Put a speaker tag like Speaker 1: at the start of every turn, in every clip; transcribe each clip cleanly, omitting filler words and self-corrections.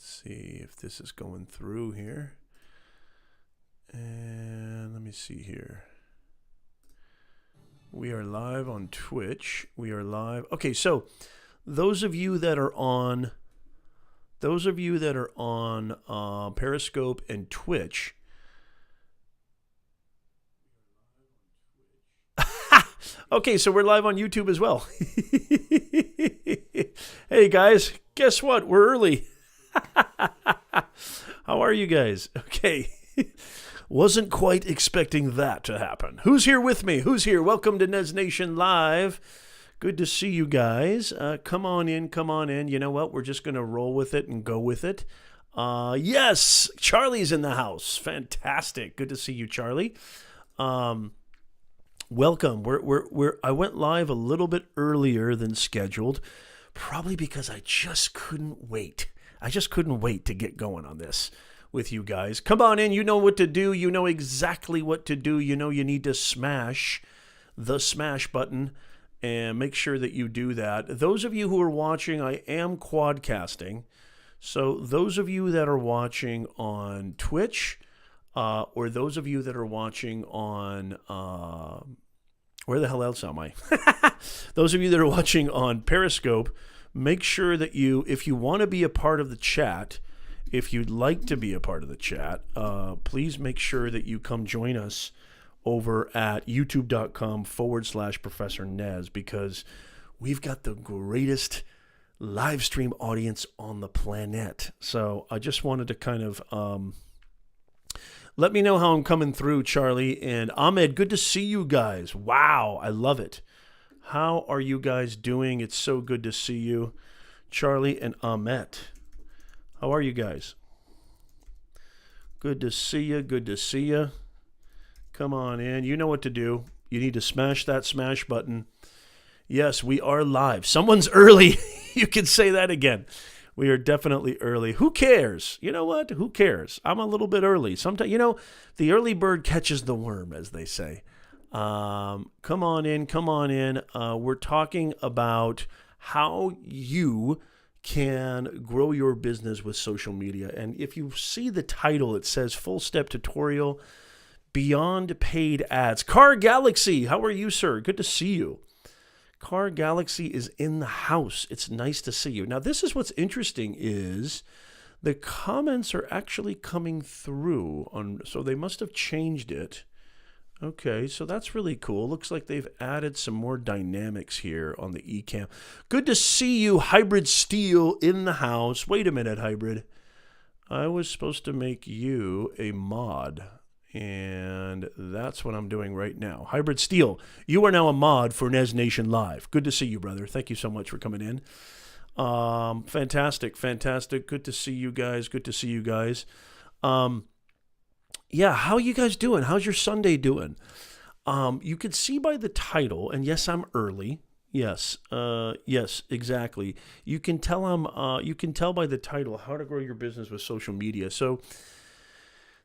Speaker 1: see if this is going through here. And let me see here. We are live on Twitch. We are live. Okay, so those of you that are on Periscope and Twitch. Okay, so we're live on YouTube as well. Hey guys, guess what? We're early. How are you guys? Okay. Wasn't quite expecting that to happen. Who's here with me? Who's here? Welcome to Nez Nation Live. Good to see you guys. Come on in, come on in. You know what? We're just going to roll with it and go with it. Yes, Charlie's in the house. Fantastic. Good to see you, Charlie. Welcome. I went live a little bit earlier than scheduled, probably because I just couldn't wait. I just couldn't wait to get going on this with you guys. Come on in. You know what to do. You know exactly what to do. You know you need to smash the smash button and make sure that you do that. Those of you who are watching, I am quadcasting. So those of you that are watching on Twitch, or those of you that are watching on, where the hell else am I? Those of you that are watching on Periscope, make sure that if you want to be a part of the chat, if you'd like to be a part of the chat, please make sure that you come join us over at youtube.com/Professor Nez, because we've got the greatest live stream audience on the planet. So I just wanted to kind of let me know how I'm coming through, Charlie and Ahmed. Good to see you guys. Wow, I love it. How are you guys doing? It's so good to see you, Charlie and Ahmed. How are you guys? Good to see you. Good to see you. Come on in. You know what to do. You need to smash that smash button. Yes, we are live. Someone's early. You can say that again. We are definitely early. Who cares? You know what? Who cares? I'm a little bit early. Sometimes, the early bird catches the worm, as they say. Come on in. Come on in. We're talking about how you can grow your business with social media. And if you see the title, it says Full Step Tutorial Beyond Paid Ads. Car Galaxy, how are you, sir? Good to see you. Car Galaxy is in the house. It's nice to see you. Now, this is what's interesting is the comments are actually coming through so they must have changed it. Okay, so that's really cool. Looks like they've added some more dynamics here on the eCam. Good to see you, Hybrid Steel, in the house. Wait a minute, Hybrid. I was supposed to make you a mod, and that's what I'm doing right now. Hybrid Steel, you are now a mod for Nez Nation Live. Good to see you, brother. Thank you so much for coming in. Fantastic, fantastic. Good to see you guys. Good to see you guys. Yeah, how are you guys doing? How's your Sunday doing? You can see by the title, and yes, I'm early. Yes, yes, exactly. You can tell you can tell by the title how to grow your business with social media. So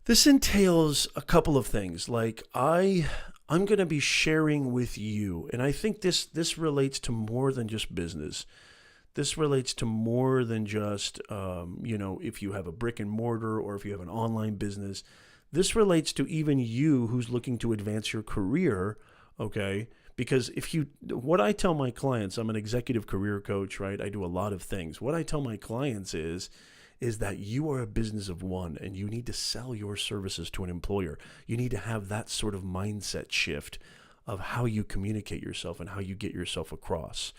Speaker 1: this entails a couple of things. Like I'm going to be sharing with you, and I think this relates to more than just business. This relates to more than just if you have a brick and mortar or if you have an online business. This relates to even you who's looking to advance your career, okay? Because what I tell my clients, I'm an executive career coach, right? I do a lot of things. What I tell my clients is that you are a business of one and you need to sell your services to an employer. You need to have that sort of mindset shift of how you communicate yourself and how you get yourself across.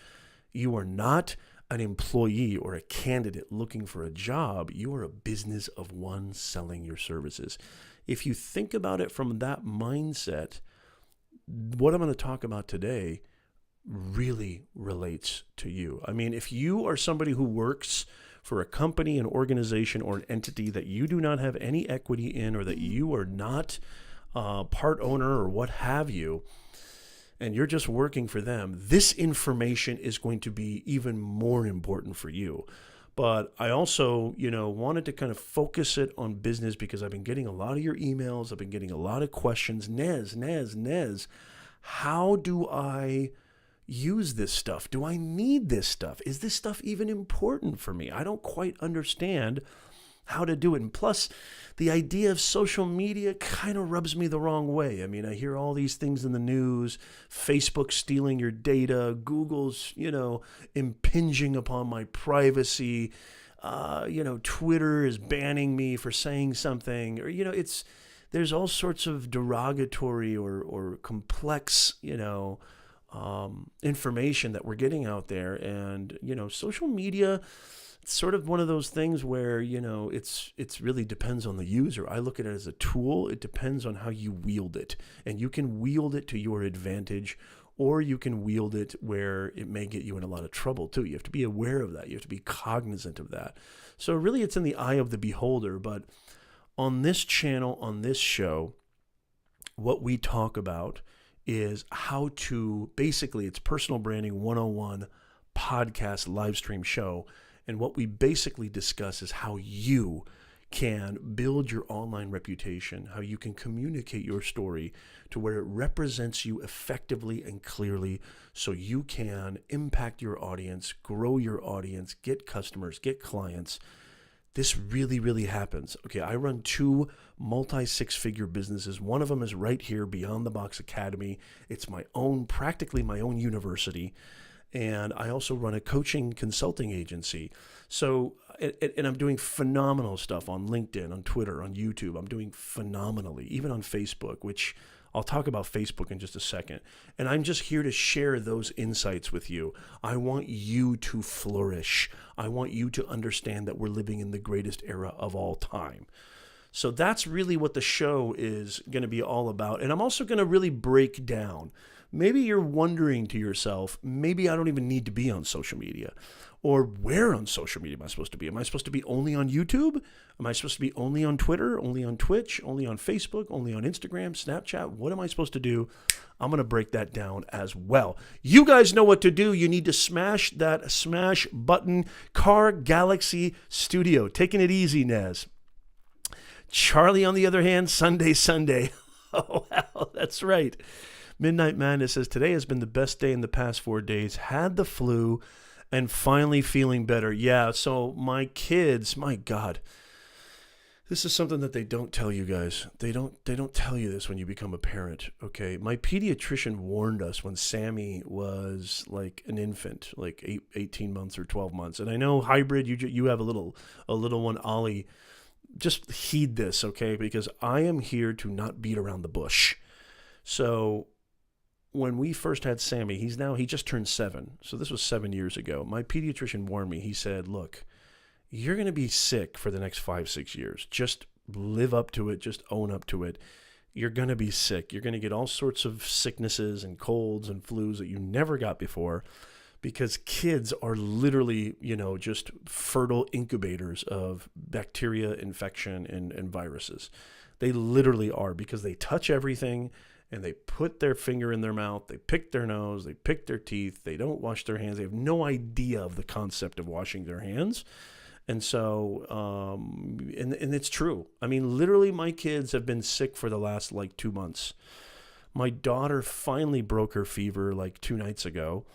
Speaker 1: You are not an employee or a candidate looking for a job. You are a business of one selling your services. If you think about it from that mindset, what I'm going to talk about today really relates to you. I mean, if you are somebody who works for a company, an organization, or an entity that you do not have any equity in, or that you are not part owner or what have you, and you're just working for them, this information is going to be even more important for you. But I also, wanted to kind of focus it on business because I've been getting a lot of your emails. I've been getting a lot of questions. Nez, how do I use this stuff? Do I need this stuff? Is this stuff even important for me? I don't quite understand how to do it. And plus, the idea of social media kind of rubs me the wrong way. I mean, I hear all these things in the news, Facebook stealing your data, Google's, impinging upon my privacy. Twitter is banning me for saying something, or, there's all sorts of derogatory or complex, information that we're getting out there. And, social media, it's sort of one of those things where, it's really depends on the user. I look at it as a tool. It depends on how you wield it. And you can wield it to your advantage, or you can wield it where it may get you in a lot of trouble too. You have to be aware of that. You have to be cognizant of that. So really it's in the eye of the beholder. But on this channel, on this show, what we talk about is how to, basically it's Personal Branding 101 podcast live stream show. And what we basically discuss is how you can build your online reputation, how you can communicate your story to where it represents you effectively and clearly so you can impact your audience, grow your audience, get customers, get clients. This really, really happens. Okay, I run 2 multi-six-figure businesses. One of them is right here, Beyond the Box Academy. It's practically my own university. And I also run a coaching consulting agency. So, and I'm doing phenomenal stuff on LinkedIn, on Twitter, on YouTube. I'm doing phenomenally, even on Facebook, which I'll talk about Facebook in just a second. And I'm just here to share those insights with you. I want you to flourish. I want you to understand that we're living in the greatest era of all time. So that's really what the show is going to be all about. And I'm also going to really break down. Maybe you're wondering to yourself, maybe I don't even need to be on social media. Or where on social media am I supposed to be? Am I supposed to be only on YouTube? Am I supposed to be only on Twitter, only on Twitch, only on Facebook, only on Instagram, Snapchat? What am I supposed to do? I'm going to break that down as well. You guys know what to do. You need to smash that smash button. Car Galaxy Studio. Taking it easy, Nez. Charlie, on the other hand, Sunday. Oh, wow, that's right. Midnight Madness says, today has been the best day in the past 4 days. Had the flu and finally feeling better. Yeah, so my kids, my God, this is something that they don't tell you guys. They don't tell you this when you become a parent, okay? My pediatrician warned us when Sammy was like an infant, like 18 months or 12 months. And I know hybrid, you have a little one, Ollie. Just heed this, okay? Because I am here to not beat around the bush. So when we first had Sammy, he just turned 7. So this was 7 years ago. My pediatrician warned me. He said, look, you're going to be sick for the next 5-6 years. Just live up to it. Just own up to it. You're going to be sick. You're going to get all sorts of sicknesses and colds and flus that you never got before, because kids are literally, just fertile incubators of bacteria, infection, and viruses. They literally are, because they touch everything. And they put their finger in their mouth, they pick their nose, they pick their teeth, they don't wash their hands. They have no idea of the concept of washing their hands. And so, and it's true. I mean, literally my kids have been sick for the last 2 months. My daughter finally broke her fever 2 nights ago.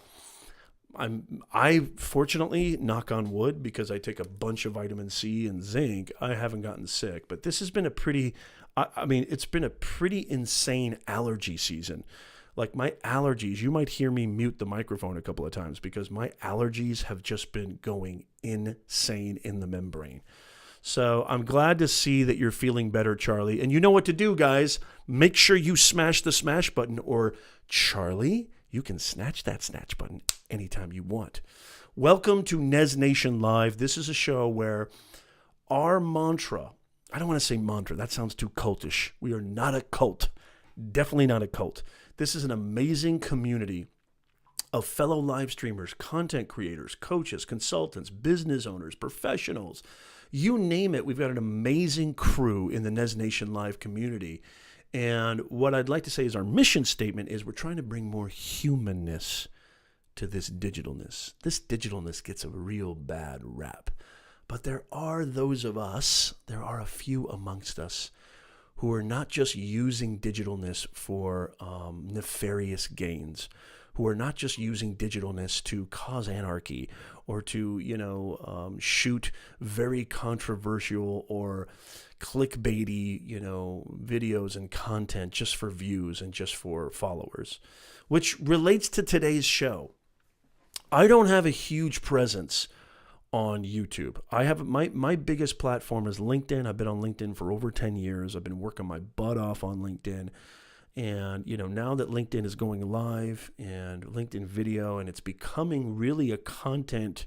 Speaker 1: I fortunately, knock on wood, because I take a bunch of vitamin C and zinc, I haven't gotten sick. But this has been it's been a pretty insane allergy season. My allergies, you might hear me mute the microphone a couple of times because my allergies have just been going insane in the membrane. So I'm glad to see that you're feeling better, Charlie. And you know what to do, guys. Make sure you smash the smash button, or Charlie, you can snatch that snatch button anytime you want. Welcome to Nez Nation Live. This is a show where our mantra, I don't want to say mantra, that sounds too cultish. We are not a cult. Definitely not a cult. This is an amazing community of fellow live streamers, content creators, coaches, consultants, business owners, professionals. You name it, we've got an amazing crew in the Nez Nation Live community. And what I'd like to say is our mission statement is we're trying to bring more humanness to this digitalness. This digitalness gets a real bad rap. But there are those of us, there are a few amongst us who are not just using digitalness for nefarious gains, who are not just using digitalness to cause anarchy or to, shoot very controversial or clickbaity, videos and content just for views and just for followers, which relates to today's show. I don't have a huge presence on YouTube. I have my biggest platform is LinkedIn. I've been on LinkedIn for over 10 years. I've been working my butt off on LinkedIn. And, now that LinkedIn is going live and LinkedIn video, and it's becoming really a content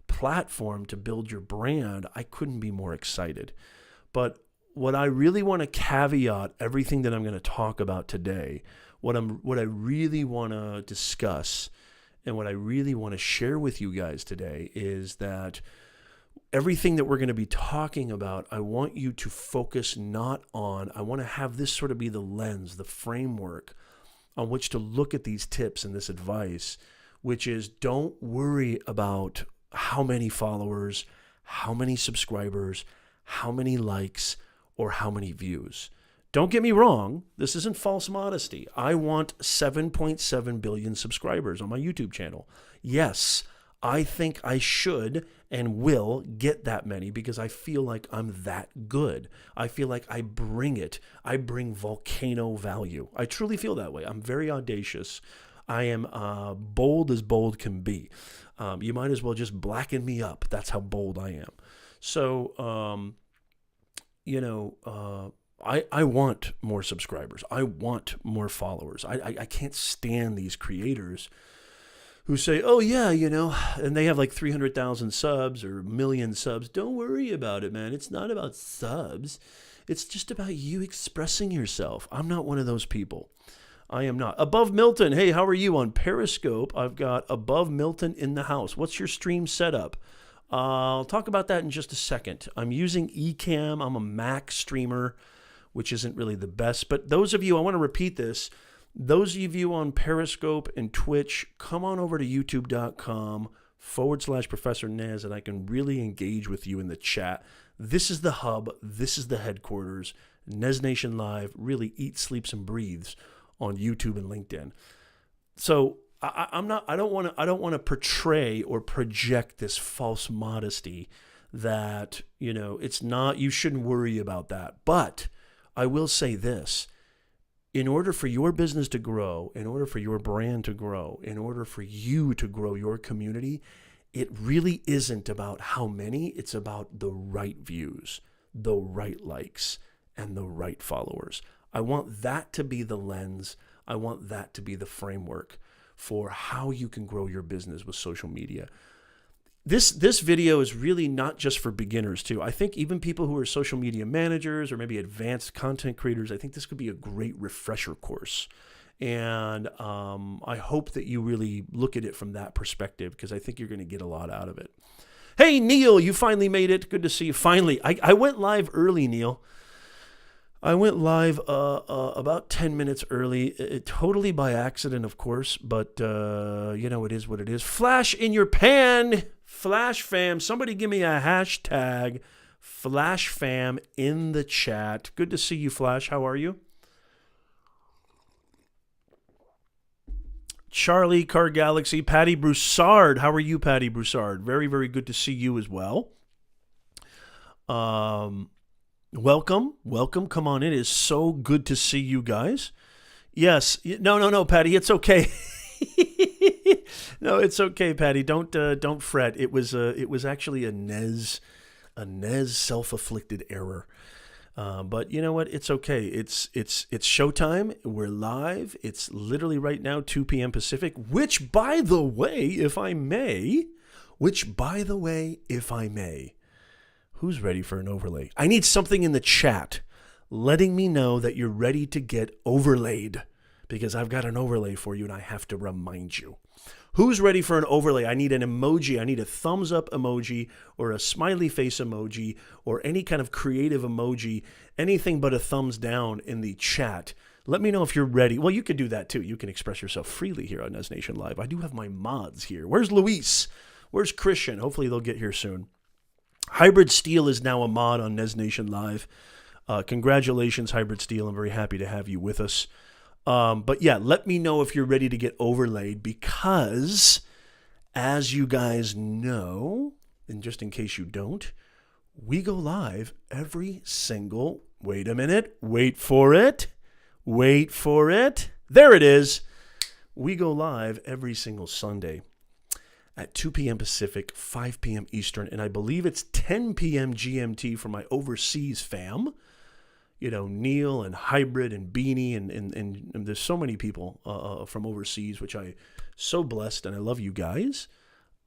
Speaker 1: platform to build your brand, I couldn't be more excited. But what I really want to caveat everything that I'm going to talk about today, what I really want to discuss and what I really want to share with you guys today is that everything that we're going to be talking about, I want you to focus I want to have this sort of be the lens, the framework on which to look at these tips and this advice, which is don't worry about how many followers, how many subscribers, how many likes, or how many views. Don't get me wrong, this isn't false modesty. I want 7.7 billion subscribers on my YouTube channel. Yes, I think I should and will get that many because I feel like I'm that good. I feel like I bring it. I bring volcano value. I truly feel that way. I'm very audacious. I am bold as bold can be. You might as well just blacken me up. That's how bold I am. So, I want more subscribers. I want more followers. I can't stand these creators who say, oh, yeah, and they have like 300,000 subs or a million subs. Don't worry about it, man. It's not about subs. It's just about you expressing yourself. I'm not one of those people. I am not. Above Milton, hey, how are you on Periscope? I've got Above Milton in the house. What's your stream setup? I'll talk about that in just a second. I'm using Ecamm. I'm a Mac streamer, which isn't really the best. But those of you, I want to repeat this, those of you on Periscope and Twitch, come on over to youtube.com/Professor Nez, and I can really engage with you in the chat. This is the hub. This is the headquarters. Nez Nation Live really eats, sleeps, and breathes on YouTube and LinkedIn. So I don't want to portray or project this false modesty that, it's not, you shouldn't worry about that. But I will say this, in order for your business to grow, in order for your brand to grow, in order for you to grow your community, it really isn't about how many, it's about the right views, the right likes, and the right followers. I want that to be the lens. I want that to be the framework for how you can grow your business with social media. This video is really not just for beginners too. I think even people who are social media managers or maybe advanced content creators, I think this could be a great refresher course. And I hope that you really look at it from that perspective because I think you're going to get a lot out of it. Hey, Neil, you finally made it. Good to see you. Finally, I went live early, Neil. I went live about 10 minutes early, totally by accident, of course, but, it is what it is. Flash in your pan, Flash fam. Somebody give me a hashtag, Flash fam, in the chat. Good to see you, Flash. How are you? Charlie, Car Galaxy, Patty Broussard. How are you, Patty Broussard? Very, very good to see you as well. Welcome. Come on in. It is so good to see you guys. Yes. No, Patty. It's okay. No, it's okay, Patty. Don't fret. It was actually a Nez self-afflicted error. But you know what? It's okay. It's showtime. We're live. It's literally right now 2 p.m. Pacific, which by the way, if I may, who's ready for an overlay? I need something in the chat letting me know that you're ready to get overlaid because I've got an overlay for you and I have to remind you. Who's ready for an overlay? I need an emoji. I need a thumbs up emoji or a smiley face emoji or any kind of creative emoji, anything but a thumbs down in the chat. Let me know if you're ready. Well, you could do that too. You can express yourself freely here on Nez Nation Live. I do have my mods here. Where's Luis? Where's Christian? Hopefully they'll get here soon. Hybrid Steel is now a mod on Nez Nation Live. Congratulations, Hybrid Steel. I'm very happy to have you with us. But yeah, let me know if you're ready to get overlaid because, as you guys know, and just in case you don't, we go live every single, wait a minute, wait for it. There it is. We go live every single Sunday at 2 p.m. Pacific, 5 p.m. Eastern, and I believe it's 10 p.m. GMT for my overseas fam. You know, Neil and Hybrid and Beanie, and there's so many people from overseas, which I so blessed, and I love you guys.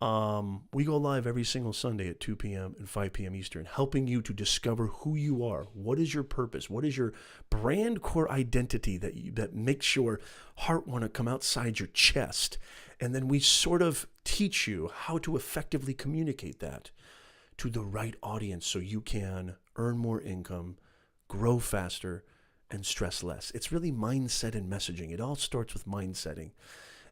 Speaker 1: We go live every single Sunday at 2 p.m. and 5 p.m. Eastern, helping you to discover who you are. What is your purpose? What is your brand core identity that makes your heart want to come outside your chest? And then we sort of teach you how to effectively communicate that to the right audience so you can earn more income, grow faster, and stress less. It's really mindset and messaging. It all starts with mindsetting.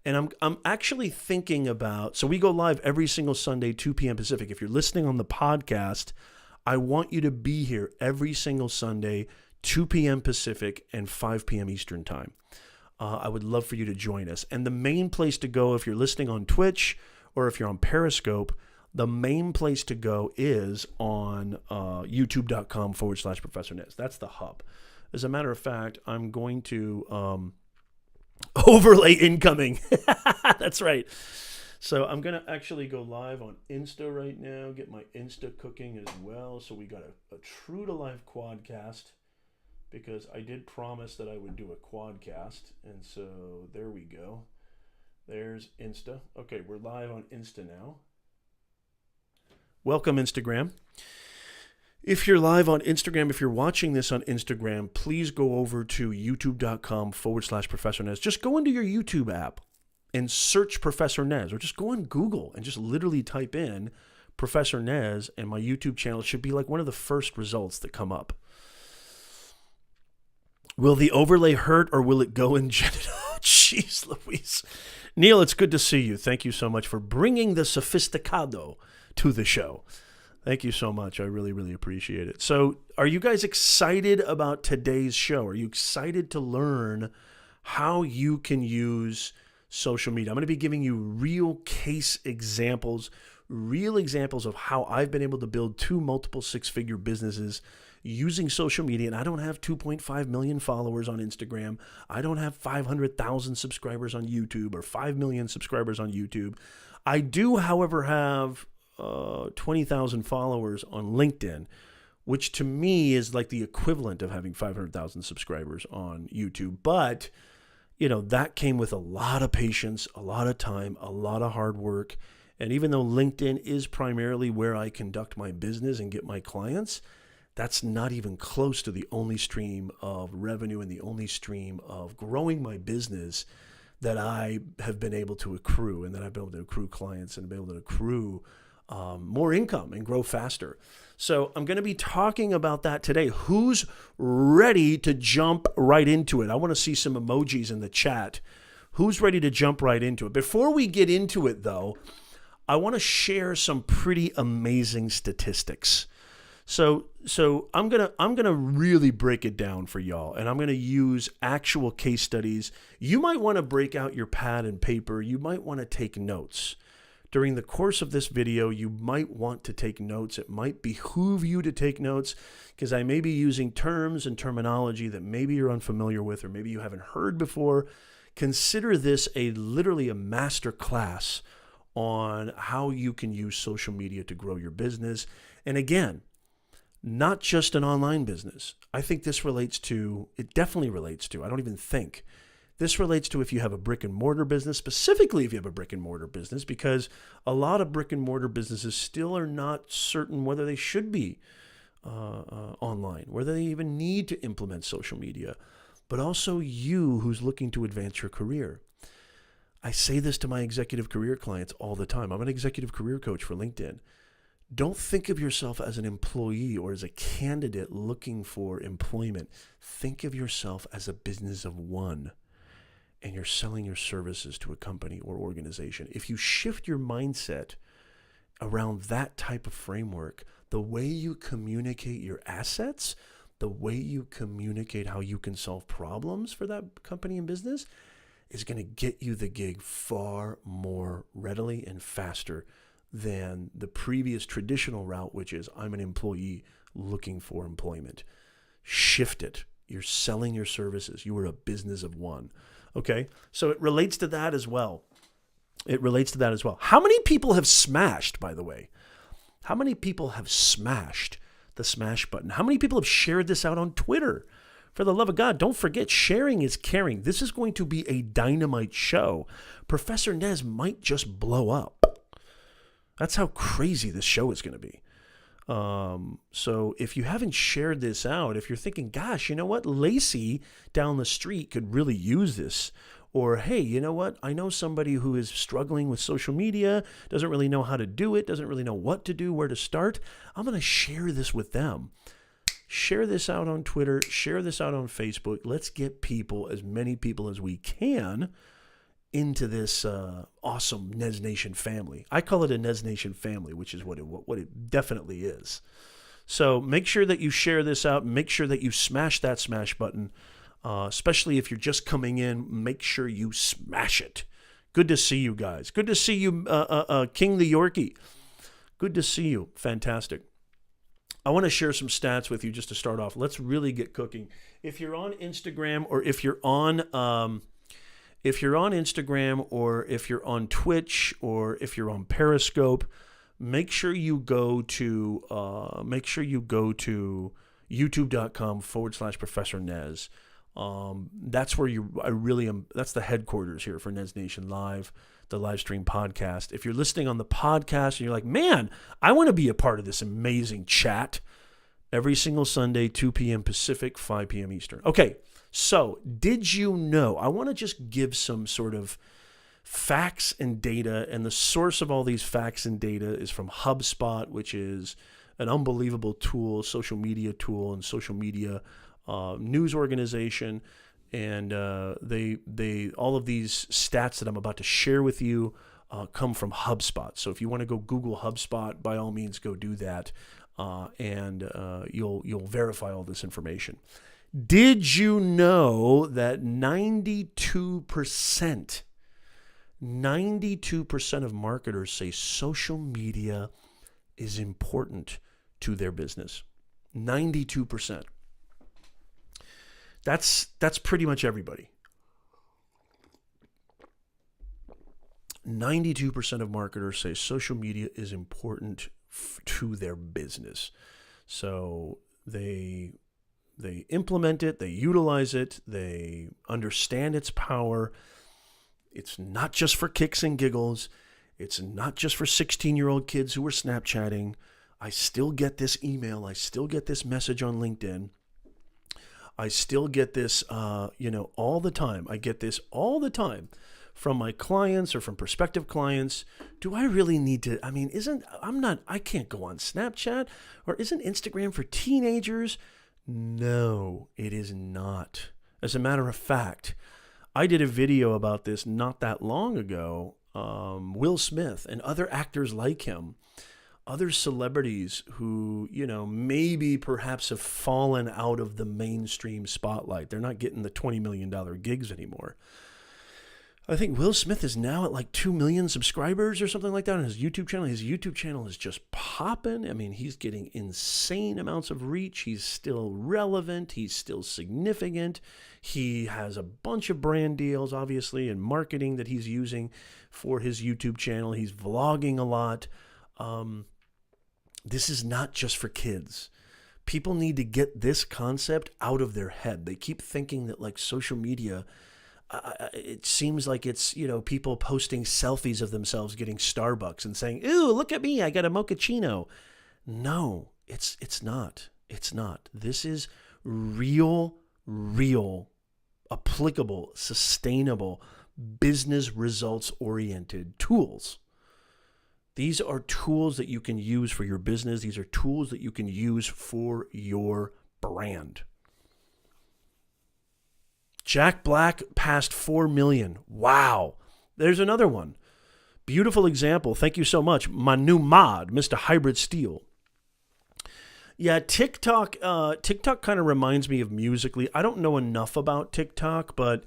Speaker 1: And I'm actually thinking about, so we go live every single Sunday, 2 p.m. Pacific. If you're listening on the podcast, I want you to be here every single Sunday, 2 p.m. Pacific and 5 p.m. Eastern time. I would love for you to join us. And the main place to go, if you're listening on Twitch or if you're on Periscope, the main place to go is on youtube.com/Professor Nez. That's the hub. As a matter of fact, I'm going to overlay incoming. That's right. So I'm going to actually go live on Insta right now, get my Insta cooking as well. So we got a true to life quadcast because I did promise that I would do a quadcast. And so there we go. There's Insta. Okay, we're live on Insta now. Welcome, Instagram. If you're live on Instagram, if you're watching this on Instagram, please go over to youtube.com/Professor Nez. Just go into your YouTube app and search Professor Nez, or just go on Google and just literally type in Professor Nez, and my YouTube channel should be like one of the first results that come up. Will the overlay hurt or will it go in genital? Oh, jeez, Louise. Neil, it's good to see you. Thank you so much for bringing the sofisticado to the show. Thank you so much. I really, really appreciate it. So are you guys excited about today's show? Are you excited to learn how you can use social media? I'm going to be giving you real case examples, real examples of how I've been able to build 2 multiple 6-figure businesses using social media. And I don't have 2.5 million followers on Instagram. I don't have 500,000 subscribers on YouTube or 5 million subscribers on YouTube. I do, however, have 20,000 followers on LinkedIn, which to me is like the equivalent of having 500,000 subscribers on YouTube. But, you know, that came with a lot of patience, a lot of time, a lot of hard work. And even though LinkedIn is primarily where I conduct my business and get my clients, that's not even close to the only stream of revenue and the only stream of growing my business that I have been able to accrue, and that I've been able to accrue clients and been able to accrue more income and grow faster. So I'm going to be talking about that today. Who's ready to jump right into it? I want to see some emojis in the chat. Who's ready to jump right into it? Before we get into it, though, I want to share some pretty amazing statistics. So I'm gonna really break it down for y'all, and I'm gonna use actual case studies. You might want to break out your pad and paper. You might want to take notes. During the course of this video, you might want to take notes. It might behoove you to take notes because I may be using terms and terminology that maybe you're unfamiliar with or maybe you haven't heard before. Consider this literally a master class on how you can use social media to grow your business. And again, not just an online business. I think this definitely relates to, I don't even think, this relates to if you have a brick and mortar business, specifically if you have a brick and mortar business, because a lot of brick and mortar businesses still are not certain whether they should be online, whether they even need to implement social media, but also you who's looking to advance your career. I say this to my executive career clients all the time. I'm an executive career coach for LinkedIn. Don't think of yourself as an employee or as a candidate looking for employment. Think of yourself as a business of one, and you're selling your services to a company or organization. If you shift your mindset around that type of framework, the way you communicate your assets, the way you communicate how you can solve problems for that company and business is going to get you the gig far more readily and faster than the previous traditional route, which is I'm an employee looking for employment. Shift it. You're selling your services. You are a business of one. Okay? So it relates to that as well. How many people have smashed, by the way? How many people have smashed the smash button? How many people have shared this out on Twitter? For the love of God, don't forget, sharing is caring. This is going to be a dynamite show. Professor Nez might just blow up. That's how crazy this show is going to be. So if you haven't shared this out, if you're thinking, gosh, you know what? Lacey down the street could really use this. Or, hey, you know what? I know somebody who is struggling with social media, doesn't really know how to do it, doesn't really know what to do, where to start. I'm going to share this with them. Share this out on Twitter. Share this out on Facebook. Let's get people, as many people as we can, into this awesome Nez Nation family. I call it a Nez Nation family, which is what it definitely is. So make sure that you share this out. Make sure that you smash that smash button. Especially if you're just coming in, make sure you smash it. Good to see you guys. Good to see you, King the Yorkie. Good to see you. Fantastic. I want to share some stats with you just to start off. Let's really get cooking. If you're on Instagram, or if you're on Instagram, or if you're on Twitch, or if you're on Periscope, make sure you go to youtube.com/Professor Nez. That's where that's the headquarters here for Nez Nation Live, the live stream podcast. If you're listening on the podcast and you're like, man, I want to be a part of this amazing chat, every single Sunday, 2 p.m. Pacific, 5 p.m. Eastern. Okay, so did you know? I want to just give some sort of facts and data, and the source of all these facts and data is from HubSpot, which is an unbelievable tool, social media tool, and social media news organization. And they all of these stats that I'm about to share with you come from HubSpot. So if you want to go Google HubSpot, by all means, go do that, and you'll verify all this information. Did you know that 92% of marketers say social media is important to their business? 92%. That's pretty much everybody. 92% of marketers say social media is important to their business. So they implement it, they utilize it, they understand its power. It's not just for kicks and giggles. It's not just for 16-year-old kids who are Snapchatting. I still get this email. I still get this message on LinkedIn. I still get this, all the time. I get this all the time from my clients or from prospective clients. Do I really need to? I mean, I can't go on Snapchat, or isn't Instagram for teenagers? No, it is not. As a matter of fact, I did a video about this not that long ago. Will Smith and other actors like him, other celebrities who, maybe perhaps have fallen out of the mainstream spotlight. They're not getting the $20 million gigs anymore. I think Will Smith is now at like 2 million subscribers or something like that on his YouTube channel. His YouTube channel is just popping. I mean, he's getting insane amounts of reach. He's still relevant. He's still significant. He has a bunch of brand deals, obviously, and marketing that he's using for his YouTube channel. He's vlogging a lot. This is not just for kids. People need to get this concept out of their head. They keep thinking that like social media, it seems like it's, people posting selfies of themselves getting Starbucks and saying, "Ooh, look at me, I got a mochaccino." No, it's not. It's not. This is real, applicable, sustainable, business results-oriented tools. These are tools that you can use for your business. These are tools that you can use for your brand. Jack Black passed 4 million. Wow. There's another one. Beautiful example. Thank you so much. My new mod, Mr. Hybrid Steel. Yeah, TikTok kind of reminds me of Musically. I don't know enough about TikTok, but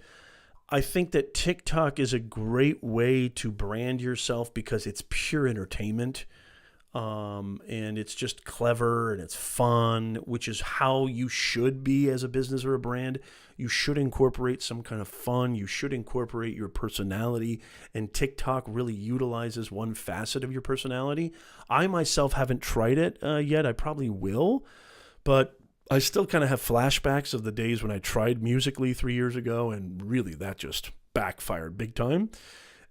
Speaker 1: I think that TikTok is a great way to brand yourself because it's pure entertainment. And it's just clever and it's fun, which is how you should be as a business or a brand. You should incorporate some kind of fun. You should incorporate your personality, and TikTok really utilizes one facet of your personality. I myself haven't tried it yet. I probably will, but I still kind of have flashbacks of the days when I tried Musically 3 years ago, and really that just backfired big time.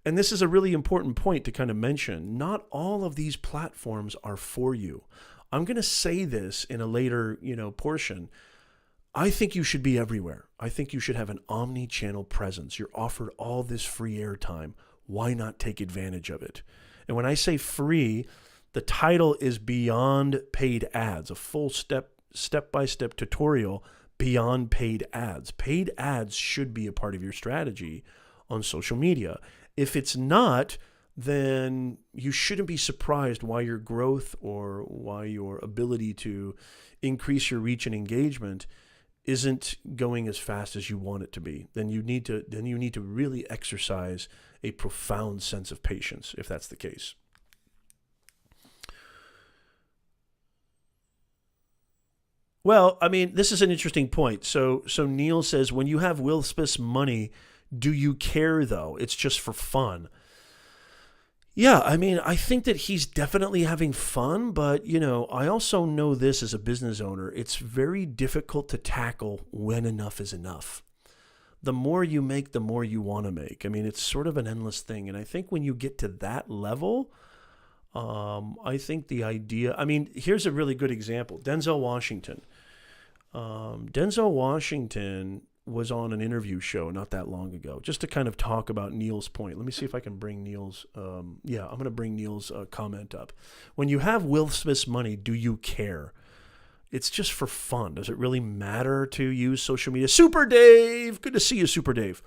Speaker 1: And this is a really important point to kind of mention. Not all of these platforms are for you. I'm going to say this in a later, portion. I think you should be everywhere. I think you should have an omni-channel presence. You're offered all this free airtime. Why not take advantage of it? And when I say free, the title is Beyond Paid Ads, a full step-by-step tutorial beyond paid ads. Paid ads should be a part of your strategy on social media. If it's not, then you shouldn't be surprised why your growth or why your ability to increase your reach and engagement isn't going as fast as you want it to be. Then you need to really exercise a profound sense of patience if that's the case. Well, I mean, this is an interesting point. So Neil says, when you have Will Smith's money, do you care though? It's just for fun. Yeah, I mean, I think that he's definitely having fun, but, I also know this as a business owner. It's very difficult to tackle when enough is enough. The more you make, the more you want to make. I mean, it's sort of an endless thing. And I think when you get to that level, I think the idea, here's a really good example. Denzel Washington. Denzel Washington was on an interview show not that long ago, just to kind of talk about Neil's point. Let me see if I can bring Neil's, I'm going to bring Neil's comment up. When you have Will Smith's money, do you care? It's just for fun. Does it really matter to use social media? Super Dave! Good to see you, Super Dave.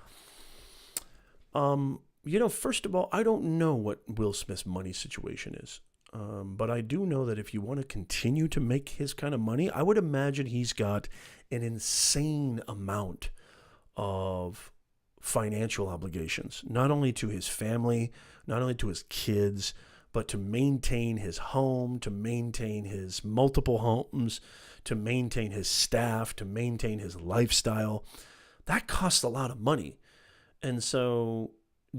Speaker 1: First of all, I don't know what Will Smith's money situation is. But I do know that if you want to continue to make his kind of money, I would imagine he's got an insane amount of financial obligations, not only to his family, not only to his kids, but to maintain his home, to maintain his multiple homes, to maintain his staff, to maintain his lifestyle. That costs a lot of money. And so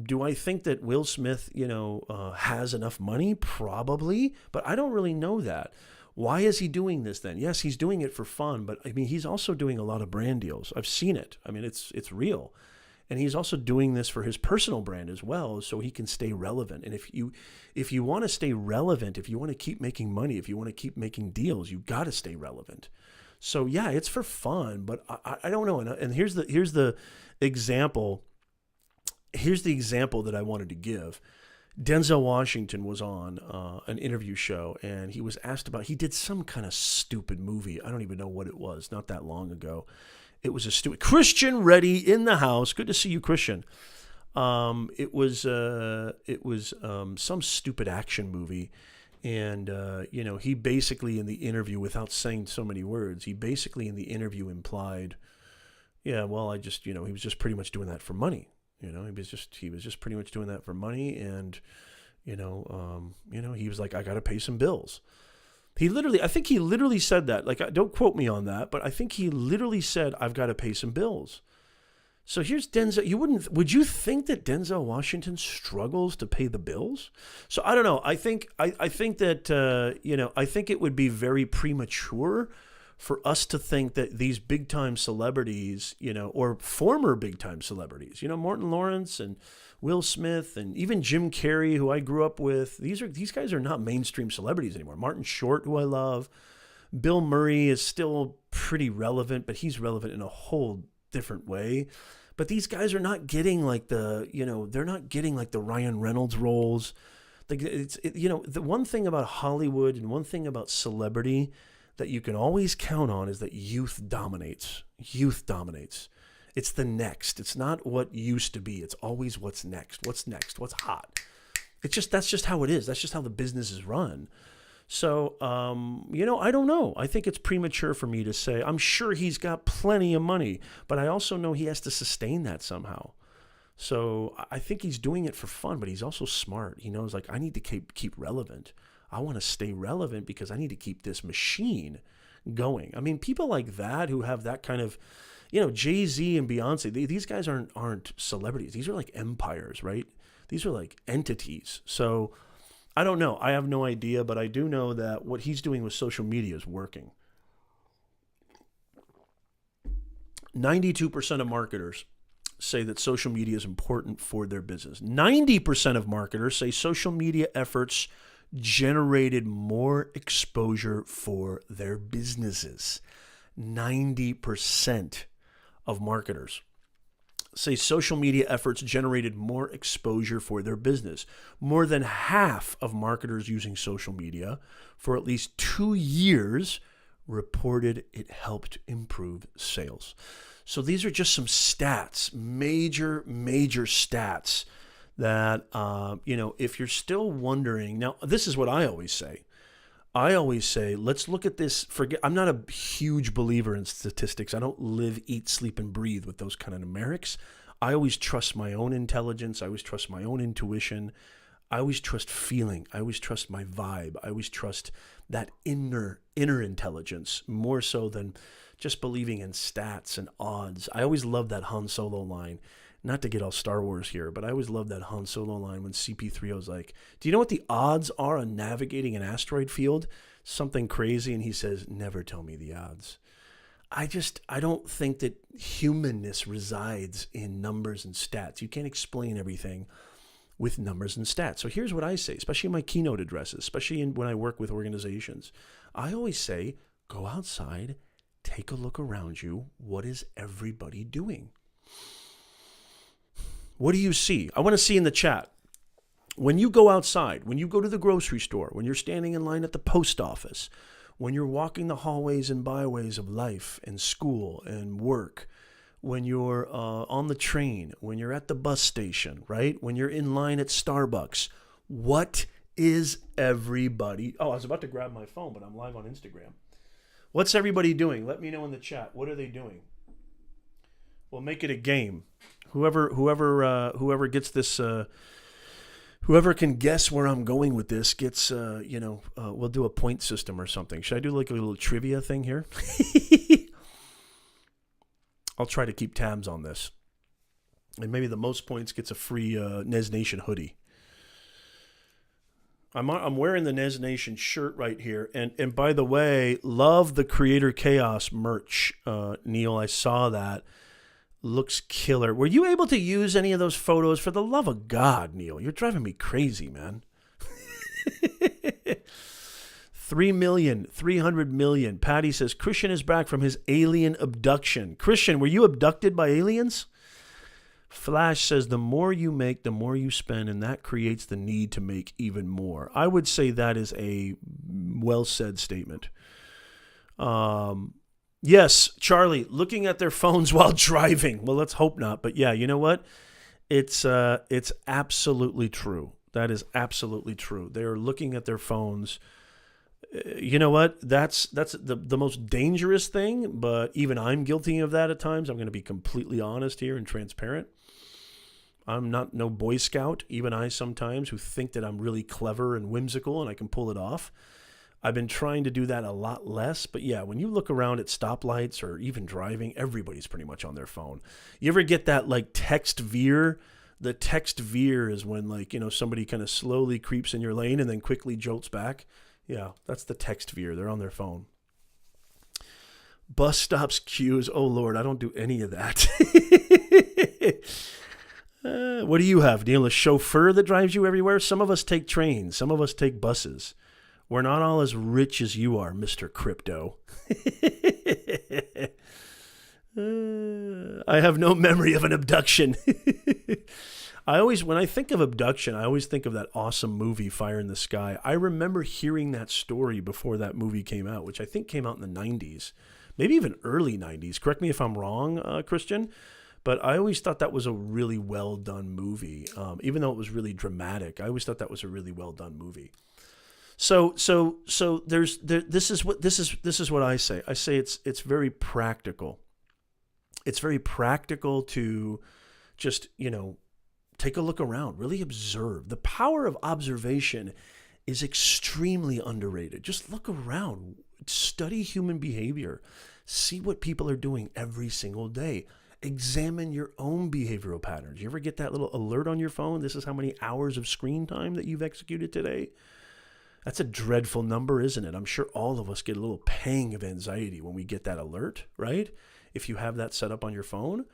Speaker 1: do I think that Will Smith, has enough money? Probably, but I don't really know that. Why is he doing this then? Yes, he's doing it for fun, but he's also doing a lot of brand deals. I've seen it. It's real. And he's also doing this for his personal brand as well, so he can stay relevant. And if you want to stay relevant, if you want to keep making money, if you want to keep making deals, you got to stay relevant. So yeah, it's for fun, but I don't know. And here's the example. Here's the example that I wanted to give. Denzel Washington was on an interview show, and he was asked about, he did some kind of stupid movie. I don't even know what it was, not that long ago. It was a stupid, Christian Reddy in the house. Good to see you, Christian. It was some stupid action movie. And, he basically in the interview, without saying so many words, he basically in the interview implied, yeah, well, he was just pretty much doing that for money. He was just pretty much doing that for money, and he was like, I got to pay some bills. I think he literally said that. Like, don't quote me on that, but I think he literally said, I've got to pay some bills. So here's Denzel. Would you think that Denzel Washington struggles to pay the bills? So I don't know. I think that I think it would be very premature for us to think that these big time celebrities, or former big time celebrities, Martin Lawrence and Will Smith and even Jim Carrey, who I grew up with, these guys are not mainstream celebrities anymore. Martin Short, who I love, Bill Murray is still pretty relevant, but he's relevant in a whole different way. But these guys are not getting like they're not getting like the Ryan Reynolds roles. The one thing about Hollywood and one thing about celebrity that you can always count on is that youth dominates. Youth dominates. It's the next. It's not what used to be. It's always what's next. What's next? What's hot? That's just how it is. That's just how the business is run. So, I don't know. I think it's premature for me to say. I'm sure he's got plenty of money, but I also know he has to sustain that somehow. So I think he's doing it for fun, but he's also smart. He knows, like, I need to keep relevant. I want to stay relevant because I need to keep this machine going. I mean, people like that who have that kind of, Jay-Z and Beyonce, these guys aren't celebrities. These are like empires, right? These are like entities. So I don't know. I have no idea, but I do know that what he's doing with social media is working. 92% of marketers say that social media is important for their business. 90% of marketers say social media efforts generated more exposure for their businesses. 90% of marketers say social media efforts generated more exposure for their business. More than half of marketers using social media for at least 2 years reported it helped improve sales. So these are just some stats, major stats that, if you're still wondering. Now, this is what I always say. Let's look at this. I'm not a huge believer in statistics. I don't live, eat, sleep, and breathe with those kind of numerics. I always trust my own intelligence. I always trust my own intuition. I always trust feeling. I always trust my vibe. I always trust that inner intelligence more so than just believing in stats and odds. I always love that Han Solo line. Not to get all Star Wars here, but I always love that Han Solo line when CP3 was like, do you know what the odds are on navigating an asteroid field? Something crazy. And he says, never tell me the odds. I don't think that humanness resides in numbers and stats. You can't explain everything with numbers and stats. So here's what I say, especially in my keynote addresses, especially when I work with organizations. I always say, go outside, take a look around you. What is everybody doing? What do you see? I want to see in the chat. When you go outside, when you go to the grocery store, when you're standing in line at the post office, when you're walking the hallways and byways of life and school and work, when you're on the train, when you're at the bus station, right? When you're in line at Starbucks, what is everybody? Oh, I was about to grab my phone, but I'm live on Instagram. What's everybody doing? Let me know in the chat. What are they doing? We'll make it a game. Whoever gets this, whoever can guess where I'm going with this gets, we'll do a point system or something. Should I do like a little trivia thing here? I'll try to keep tabs on this. And maybe the most points gets a free Nez Nation hoodie. I'm wearing the Nez Nation shirt right here. And by the way, love the Creator Chaos merch. Neil, I saw that. Looks killer. Were you able to use any of those photos? For the love of God, Neil, you're driving me crazy, man. 3 million, 300 million. Patty says, Christian is back from his alien abduction. Christian, were you abducted by aliens? Flash says, the more you make, the more you spend, and that creates the need to make even more. I would say that is a well-said statement. Yes, Charlie, looking at their phones while driving. Well, let's hope not. But yeah, you know what? It's absolutely true. That is absolutely true. They are looking at their phones. You know what? That's the most dangerous thing, but even I'm guilty of that at times. I'm going to be completely honest here and transparent. I'm not no Boy Scout. Even I sometimes who think that I'm really clever and whimsical and I can pull it off. I've been trying to do that a lot less. But yeah, when you look around at stoplights or even driving, everybody's pretty much on their phone. You ever get that like text veer? The text veer is when somebody kind of slowly creeps in your lane and then quickly jolts back. Yeah, that's the text veer. They're on their phone. Bus stops, queues. Oh, Lord, I don't do any of that. What do you have, Neil? A chauffeur that drives you everywhere? Some of us take trains. Some of us take buses. We're not all as rich as you are, Mr. Crypto. I have no memory of an abduction. When I think of abduction, I always think of that awesome movie, Fire in the Sky. I remember hearing that story before that movie came out, which I think came out in the 90s, maybe even early 90s. Correct me if I'm wrong, Christian. But I always thought that was a really well-done movie. Even though it was really dramatic, I always thought that was a really well-done movie. So this is what I say. I say it's very practical. It's very practical to just, take a look around, really observe. The power of observation is extremely underrated. Just look around, study human behavior, see what people are doing every single day. Examine your own behavioral patterns. You ever get that little alert on your phone? This is how many hours of screen time that you've executed today. That's a dreadful number, isn't it? I'm sure all of us get a little pang of anxiety when we get that alert, right? If you have that set up on your phone.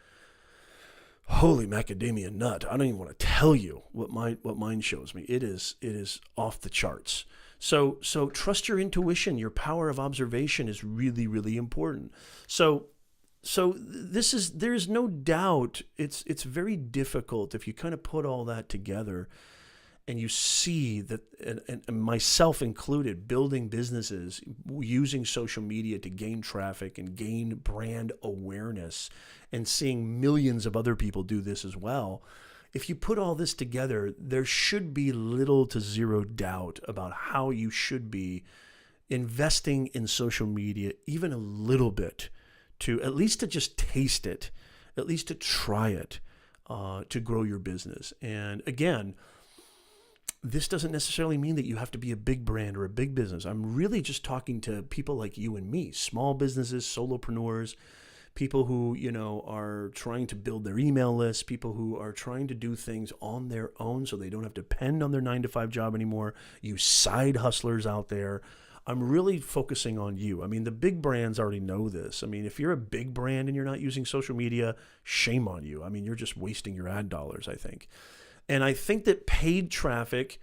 Speaker 1: Holy macadamia nut. I don't even want to tell you what mine shows me. It is off the charts. So trust your intuition. Your power of observation is really, really important. So there's no doubt it's very difficult if you kind of put all that together and you see that, and myself included, building businesses using social media to gain traffic and gain brand awareness, and seeing millions of other people do this as well. If you put all this together, there should be little to zero doubt about how you should be investing in social media, even a little bit, to at least to just taste it, at least to try it, to grow your business. And again, this doesn't necessarily mean that you have to be a big brand or a big business. I'm really just talking to people like you and me, small businesses, solopreneurs, people who, are trying to build their email list, people who are trying to do things on their own so they don't have to depend on their 9-to-5 job anymore. You side hustlers out there. I'm really focusing on you. I mean, the big brands already know this. I mean, if you're a big brand and you're not using social media, shame on you. I mean, you're just wasting your ad dollars, I think. And I think that paid traffic,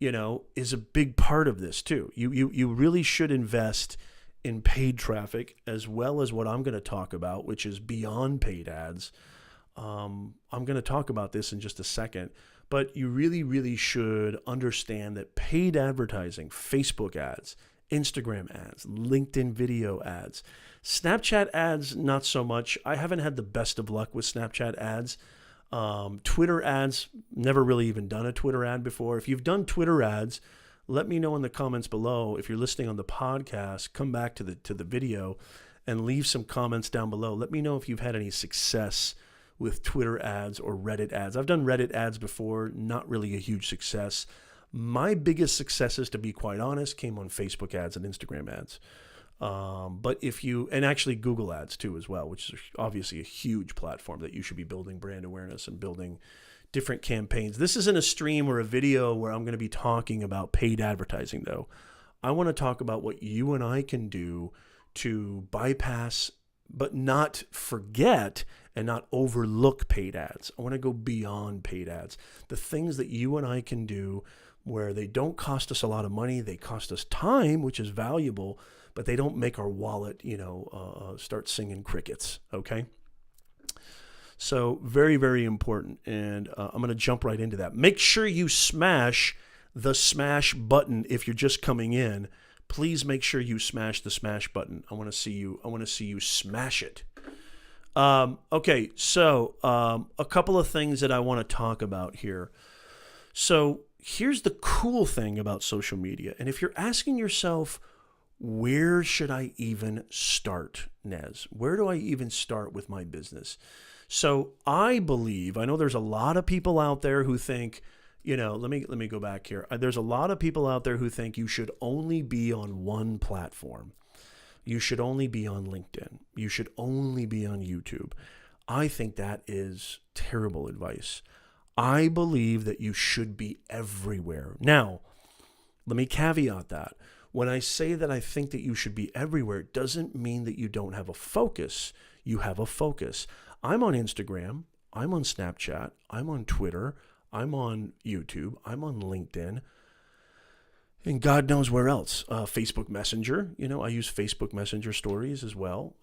Speaker 1: is a big part of this too. You really should invest in paid traffic, as well as what I'm going to talk about, which is beyond paid ads. I'm going to talk about this in just a second, but you really, really should understand that paid advertising, Facebook ads, Instagram ads, LinkedIn video ads, Snapchat ads, not so much. I haven't had the best of luck with Snapchat ads. Twitter ads, never really even done a Twitter ad before. If you've done Twitter ads, let me know in the comments below. If you're listening on the podcast, come back to the video and leave some comments down below. Let me know if you've had any success with Twitter ads or Reddit ads. I've done Reddit ads before, not really a huge success. My biggest successes, to be quite honest, came on Facebook ads and Instagram ads. But and actually Google ads too as well, which is obviously a huge platform that you should be building brand awareness and building different campaigns. This isn't a stream or a video where I'm going to be talking about paid advertising though. I want to talk about what you and I can do to bypass, but not forget and not overlook paid ads. I want to go beyond paid ads. The things that you and I can do where they don't cost us a lot of money, they cost us time, which is valuable, but they don't make our wallet, start singing crickets, okay? So very, very important, and I'm going to jump right into that. Make sure you smash the smash button if you're just coming in. Please make sure you smash the smash button. I want to see you smash it. Okay, so a couple of things that I want to talk about here. So here's the cool thing about social media, and if you're asking yourself, where should I even start, Nez? Where do I even start with my business? So I know there's a lot of people out there who think, let me go back here. There's a lot of people out there who think you should only be on one platform. You should only be on LinkedIn. You should only be on YouTube. I think that is terrible advice. I believe that you should be everywhere. Now, let me caveat that. When I say that I think that you should be everywhere, it doesn't mean that you don't have a focus. You have a focus. I'm on Instagram. I'm on Snapchat. I'm on Twitter. I'm on YouTube. I'm on LinkedIn. And God knows where else. Facebook Messenger. I use Facebook Messenger stories as well.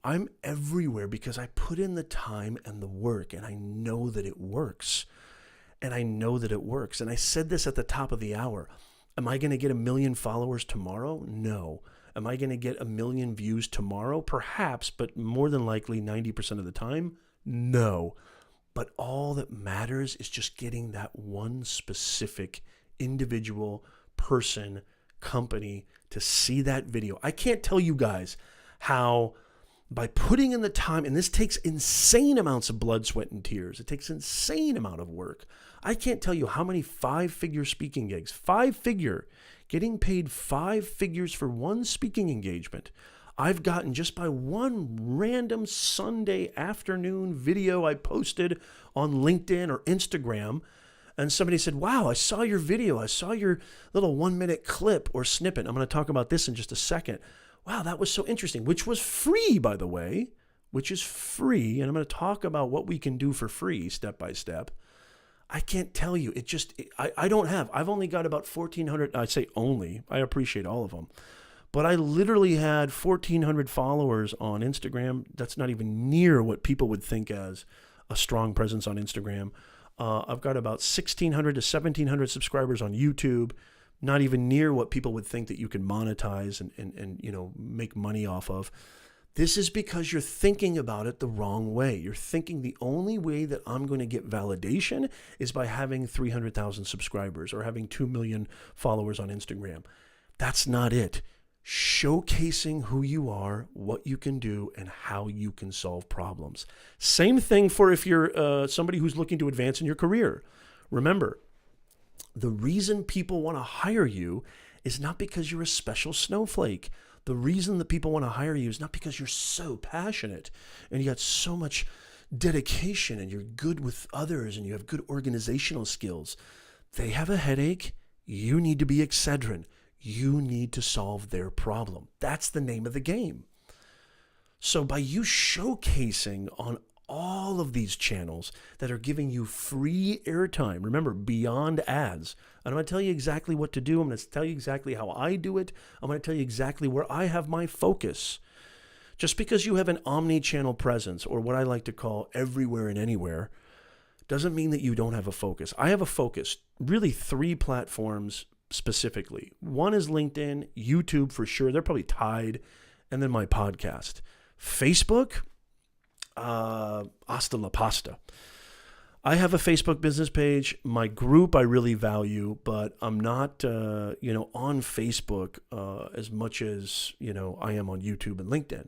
Speaker 1: I'm everywhere because I put in the time and the work, and I know that it works. And I said this at the top of the hour. Am I going to get 1 million followers tomorrow? No. Am I going to get 1 million views tomorrow? Perhaps, but more than likely 90% of the time, no. But all that matters is just getting that one specific individual person company to see that video. I can't tell you guys how by putting in the time, and this takes insane amounts of blood, sweat, and tears. It takes insane amount of work. I can't tell you how many 5-figure speaking gigs, 5-figure, getting paid 5 figures for one speaking engagement, I've gotten just by one random Sunday afternoon video I posted on LinkedIn or Instagram. And somebody said, wow, I saw your video. I saw your little 1-minute clip or snippet. I'm going to talk about this in just a second. Wow, that was so interesting, which was free, by the way, which is free. And I'm going to talk about what we can do for free step by step. I can't tell you. I've only got about 1,400. I say only. I appreciate all of them. But I literally had 1,400 followers on Instagram. That's not even near what people would think as a strong presence on Instagram. I've got about 1,600 to 1,700 subscribers on YouTube. Not even near what people would think that you can monetize and make money off of. This is because you're thinking about it the wrong way. You're thinking the only way that I'm going to get validation is by having 300,000 subscribers or having 2 million followers on Instagram. That's not it. Showcasing who you are, what you can do, and how you can solve problems. Same thing for if you're somebody who's looking to advance in your career. Remember, the reason people want to hire you is not because you're a special snowflake. The reason that people want to hire you is not because you're so passionate and you got so much dedication and you're good with others and you have good organizational skills. They have a headache. You need to be Excedrin. You need to solve their problem. That's the name of the game. So by you showcasing on all of these channels that are giving you free airtime, remember, beyond ads, and I'm going to tell you exactly what to do. I'm going to tell you exactly how I do it. I'm going to tell you exactly where I have my focus. Just because you have an omni-channel presence, or what I like to call everywhere and anywhere, doesn't mean that you don't have a focus. I have a focus, really 3 platforms specifically. One is LinkedIn, YouTube for sure. They're probably tied. And then my podcast. Facebook, hasta la pasta. I have a Facebook business page. My group I really value, but I'm not, on Facebook as much as, I am on YouTube and LinkedIn.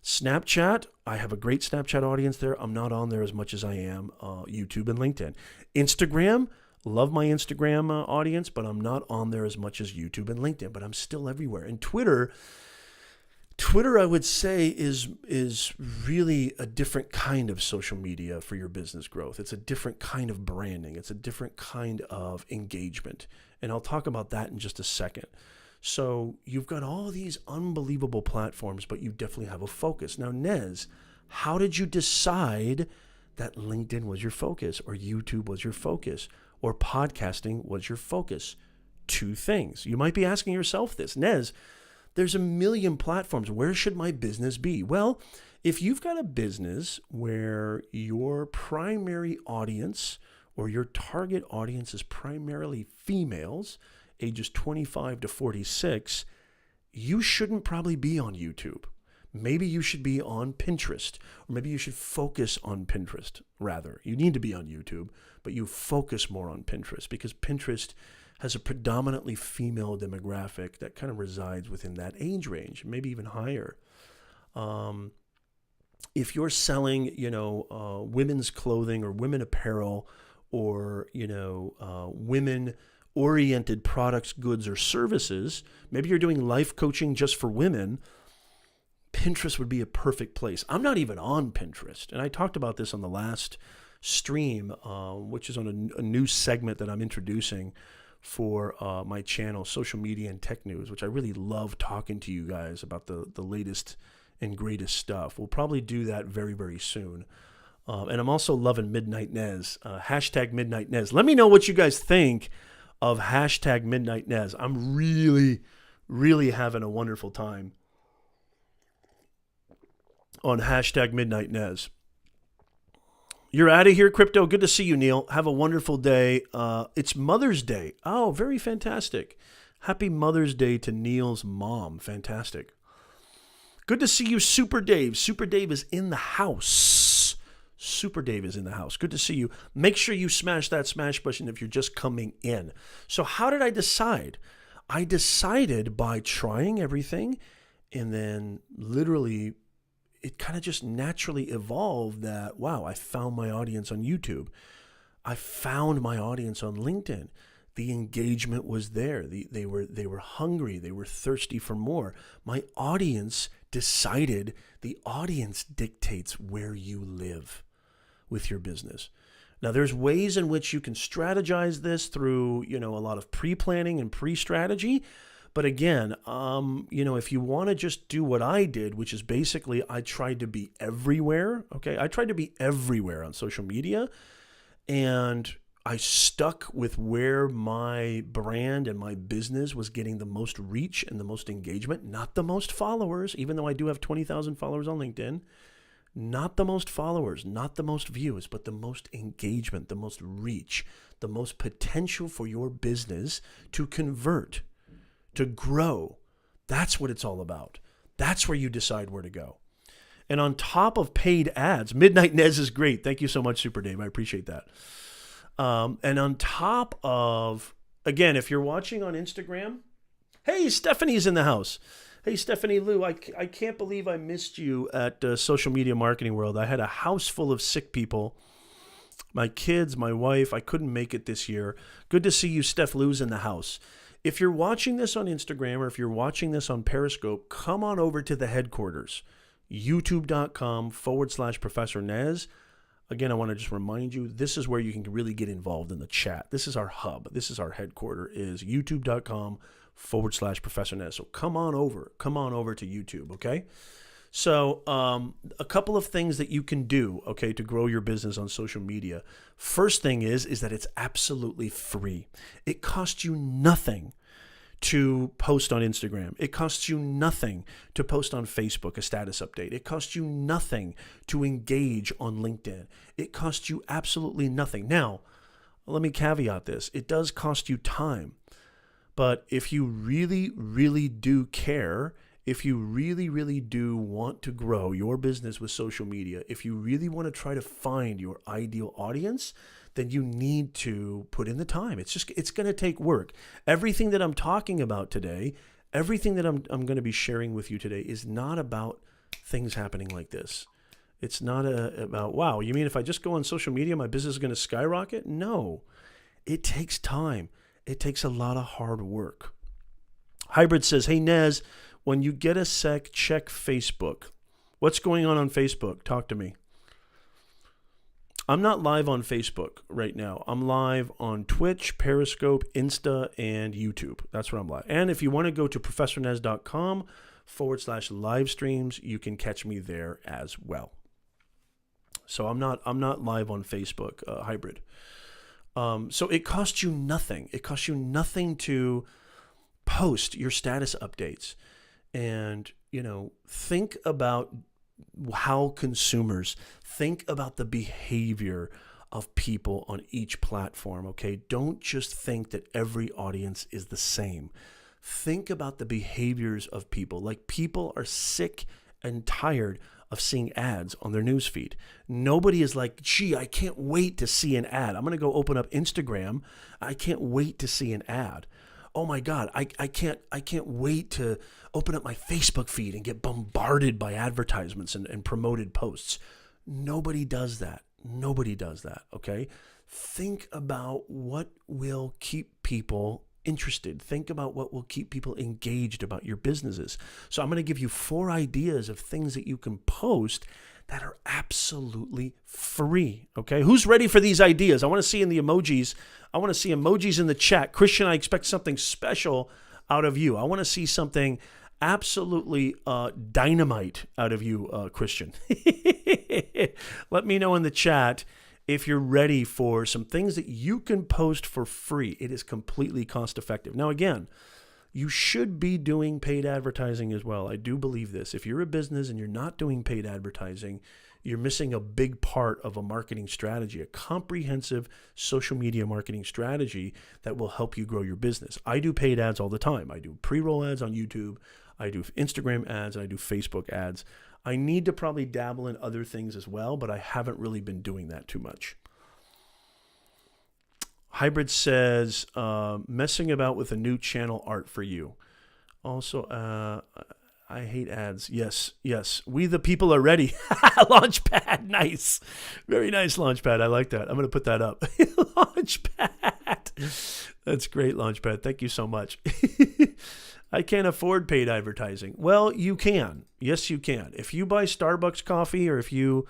Speaker 1: Snapchat, I have a great Snapchat audience there. I'm not on there as much as I am YouTube and LinkedIn. Instagram, love my Instagram audience, but I'm not on there as much as YouTube and LinkedIn, but I'm still everywhere. And Twitter, I would say, is really a different kind of social media for your business growth. It's a different kind of branding. It's a different kind of engagement. And I'll talk about that in just a second. So you've got all these unbelievable platforms, but you definitely have a focus. Now, Nez, how did you decide that LinkedIn was your focus, or YouTube was your focus, or podcasting was your focus? 2 things. You might be asking yourself this. Nez, there's a million platforms. Where should my business be? Well, if you've got a business where your primary audience or your target audience is primarily females, ages 25 to 46, you shouldn't probably be on YouTube. Maybe you should be on Pinterest, or maybe you should focus on Pinterest rather. You need to be on YouTube, but you focus more on Pinterest because Pinterest has a predominantly female demographic that kind of resides within that age range, maybe even higher. If you're selling, women's clothing or women apparel or, women-oriented products, goods, or services, maybe you're doing life coaching just for women, Pinterest would be a perfect place. I'm not even on Pinterest. And I talked about this on the last stream, which is on a new segment that I'm introducing for my channel, Social Media and Tech News, which I really love talking to you guys about the latest and greatest stuff. We'll probably do that very, very soon. And I'm also loving Midnight Nez, hashtag Midnight Nez. Let me know what you guys think of hashtag Midnight Nez. I'm really, really having a wonderful time on hashtag Midnight Nez. You're out of here, Crypto. Good to see you, Neil. Have a wonderful day. It's Mother's Day. Oh, very fantastic. Happy Mother's Day to Neil's mom. Fantastic. Good to see you, Super Dave. Super Dave is in the house. Super Dave is in the house. Good to see you. Make sure you smash that smash button if you're just coming in. So how did I decide? I decided by trying everything, and then literally it kind of just naturally evolved that, wow, I found my audience on YouTube. I found my audience on LinkedIn. The engagement was there. They were hungry. They were thirsty for more. My audience decided. The audience dictates where you live with your business. Now, there's ways in which you can strategize this through, a lot of pre-planning and pre-strategy. But again, if you want to just do what I did, which is basically I tried to be everywhere. Okay, I tried to be everywhere on social media, and I stuck with where my brand and my business was getting the most reach and the most engagement, not the most followers, even though I do have 20,000 followers on LinkedIn. Not the most followers, not the most views, but the most engagement, the most reach, the most potential for your business to convert, to grow. That's what it's all about. That's where you decide where to go. And on top of paid ads, Midnight Nez is great. Thank you so much, Super Dave. I appreciate that. And on top of, again, if you're watching on Instagram, hey, Stephanie's in the house. Hey, Stephanie Lou, I can't believe I missed you at Social Media Marketing World. I had a house full of sick people. My kids, my wife, I couldn't make it this year. Good to see you, Steph Lou's in the house. If you're watching this on Instagram or if you're watching this on Periscope, come on over to the headquarters, youtube.com/Professor Nez. Again, I want to just remind you, this is where you can really get involved in the chat. This is our hub. This is our headquarter, is youtube.com/Professor Nez. So come on over to YouTube, okay? So a couple of things that you can do, okay, to grow your business on social media. First thing is that it's absolutely free. It costs you nothing to post on Instagram. It costs you nothing to post on Facebook, a status update. It costs you nothing to engage on LinkedIn. It costs you absolutely nothing. Now, let me caveat this. It does cost you time. But if you really, really do care, if you really, really do want to grow your business with social media, if you really want to try to find your ideal audience, then you need to put in the time. It's going to take work. Everything that I'm talking about today, everything that I'm going to be sharing with you today is not about things happening like this. It's not about, wow, you mean if I just go on social media, my business is going to skyrocket? No, it takes time. It takes a lot of hard work. Hybrid says, hey, Nez, when you get a sec, check Facebook. What's going on Facebook? Talk to me. I'm not live on Facebook right now. I'm live on Twitch, Periscope, Insta, and YouTube. That's where I'm live. And if you want to go to professornez.com/live streams, you can catch me there as well. So I'm not live on Facebook, Hybrid. So it costs you nothing. It costs you nothing to post your status updates. And, think about how consumers think about the behavior of people on each platform, okay? Don't just think that every audience is the same. Think about the behaviors of people. Like, people are sick and tired of seeing ads on their newsfeed. Nobody is like, gee, I can't wait to see an ad. I'm going to go open up Instagram. I can't wait to see an ad. Oh my God, I can't wait to open up my Facebook feed and get bombarded by advertisements and promoted posts. Nobody does that. Nobody does that, okay? Think about what will keep people interested. Think about what will keep people engaged about your businesses. So I'm going to give you 4 ideas of things that you can post that are absolutely free, okay? Who's ready for these ideas? I want to see in the emojis. I want to see emojis in the chat. Christian, I expect something special out of you. I want to see something absolutely dynamite out of you, Christian. Let me know in the chat if you're ready for some things that you can post for free. It is completely cost effective. Now, again, you should be doing paid advertising as well. I do believe this. If you're a business and you're not doing paid advertising, you're missing a big part of a marketing strategy, a comprehensive social media marketing strategy that will help you grow your business. I do paid ads all the time. I do pre-roll ads on YouTube. I do Instagram ads, and I do Facebook ads. I need to probably dabble in other things as well, but I haven't really been doing that too much. Hybrid says, messing about with a new channel art for you. Also, I hate ads. Yes. We the people are ready. Launchpad. Nice. Very nice, Launchpad. I like that. I'm going to put that up. Launchpad. That's great, Launchpad. Thank you so much. I can't afford paid advertising. Well, you can. Yes, you can. If you buy Starbucks coffee, or if you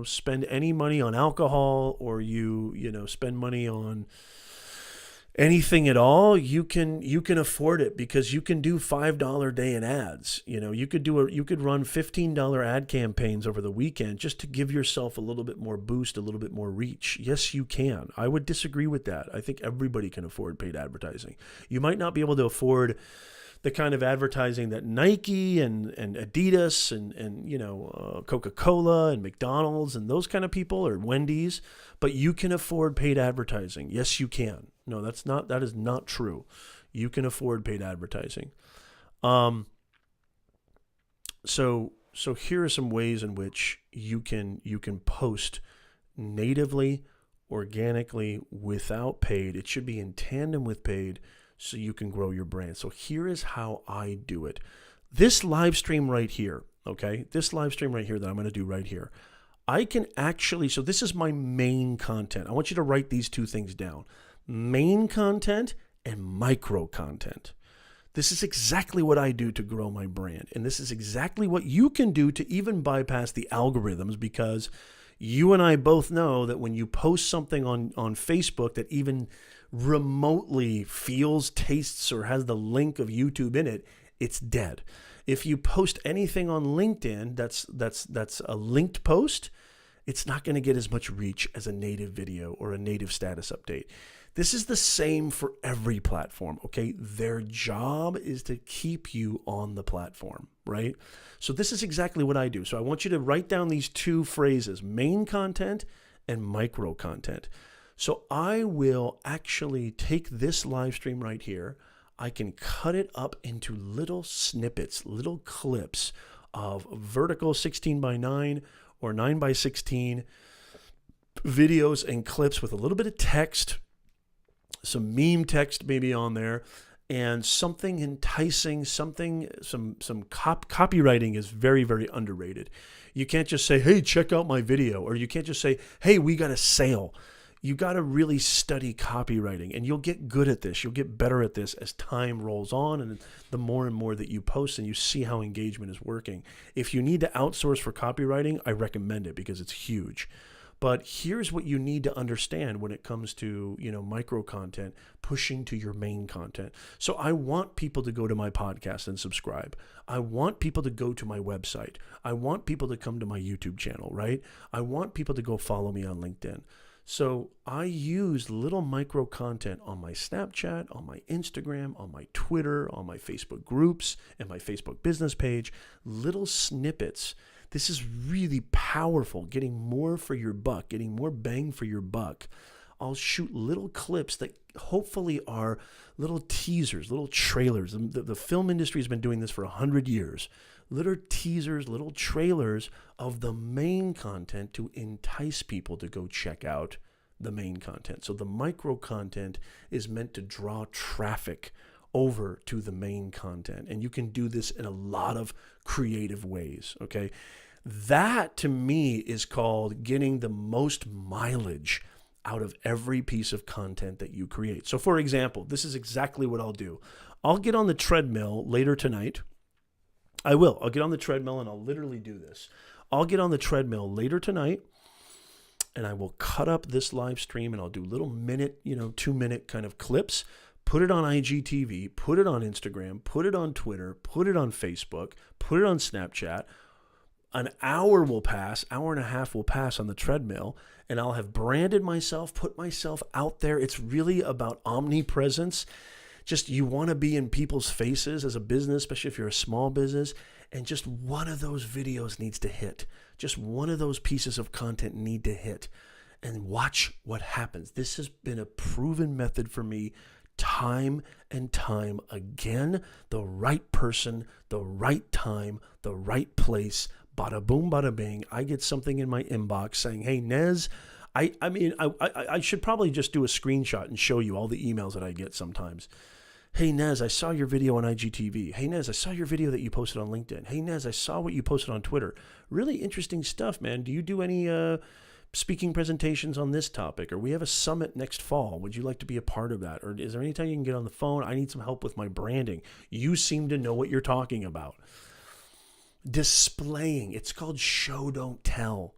Speaker 1: spend any money on alcohol, or you spend money on anything at all, you can afford it, because you can do $5 day in ads. You could run $15 ad campaigns over the weekend just to give yourself a little bit more boost, a little bit more reach. Yes, you can. I would disagree with that. I think everybody can afford paid advertising. You might not be able to afford the kind of advertising that Nike and Adidas and Coca-Cola and McDonald's and those kind of people, or Wendy's, but you can afford paid advertising. Yes, you can. No, that is not true. You can afford paid advertising. So here are some ways in which you can post natively, organically, without paid. It should be in tandem with paid, so you can grow your brand. So here is how I do it. This live stream right here, okay? This live stream right here that I'm going to do right here. I can actually, so this is my main content. I want you to write these two things down. Main content and micro content. This is exactly what I do to grow my brand. And this is exactly what you can do to even bypass the algorithms, because you and I both know that when you post something on Facebook that even remotely feels, tastes, or has the link of YouTube in it, it's dead. If you post anything on LinkedIn that's a linked post, it's not going to get as much reach as a native video or a native status update. This is the same for every platform, okay? Their job is to keep you on the platform, right? So this is exactly what I do. So I want you to write down these two phrases: main content and micro content. So I will actually take this live stream right here. I can cut it up into little snippets, little clips of vertical 16:9 or 9:16 videos and clips with a little bit of text, some meme text maybe on there, and something enticing, some copywriting is very, very underrated. You can't just say, hey, check out my video, or you can't just say, hey, we got a sale. You got to really study copywriting, and you'll get good at this. You'll get better at this as time rolls on, and the more and more that you post and you see how engagement is working. If you need to outsource for copywriting, I recommend it because it's huge. But here's what you need to understand when it comes to, micro content, pushing to your main content. So I want people to go to my podcast and subscribe. I want people to go to my website. I want people to come to my YouTube channel, right? I want people to go follow me on LinkedIn. So I use little micro content on my Snapchat, on my Instagram, on my Twitter, on my Facebook groups, and my Facebook business page, little snippets. This is really powerful, getting more for your buck, getting more bang for your buck. I'll shoot little clips that hopefully are little teasers, little trailers. The film industry has been doing this for 100 years. Little teasers, little trailers of the main content to entice people to go check out the main content. So the micro content is meant to draw traffic over to the main content. And you can do this in a lot of creative ways, okay? That, to me, is called getting the most mileage out of every piece of content that you create. So, for example, this is exactly what I'll do. I'll get on the treadmill later tonight. I'll get on the treadmill, and I'll literally do this. I'll get on the treadmill later tonight, and I will cut up this live stream, and I'll do little minute, 2-minute kind of clips, put it on IGTV, put it on Instagram, put it on Twitter, put it on Facebook, put it on Snapchat. An hour will pass, hour and a half will pass on the treadmill, and I'll have branded myself, put myself out there. It's really about omnipresence. Just you want to be in people's faces as a business, especially if you're a small business, and just one of those videos needs to hit. Just one of those pieces of content need to hit, and watch what happens. This has been a proven method for me time and time again. The right person, the right time, the right place. Bada boom, bada bing. I get something in my inbox saying, hey, Nez, I mean, I should probably just do a screenshot and show you all the emails that I get sometimes. Hey, Nez, I saw your video on IGTV. Hey, Nez, I saw your video that you posted on LinkedIn. Hey, Nez, I saw what you posted on Twitter. Really interesting stuff, man. Do you do any speaking presentations on this topic? Or we have a summit next fall. Would you like to be a part of that? Or is there any time you can get on the phone? I need some help with my branding. You seem to know what you're talking about. Displaying. It's called show, don't tell.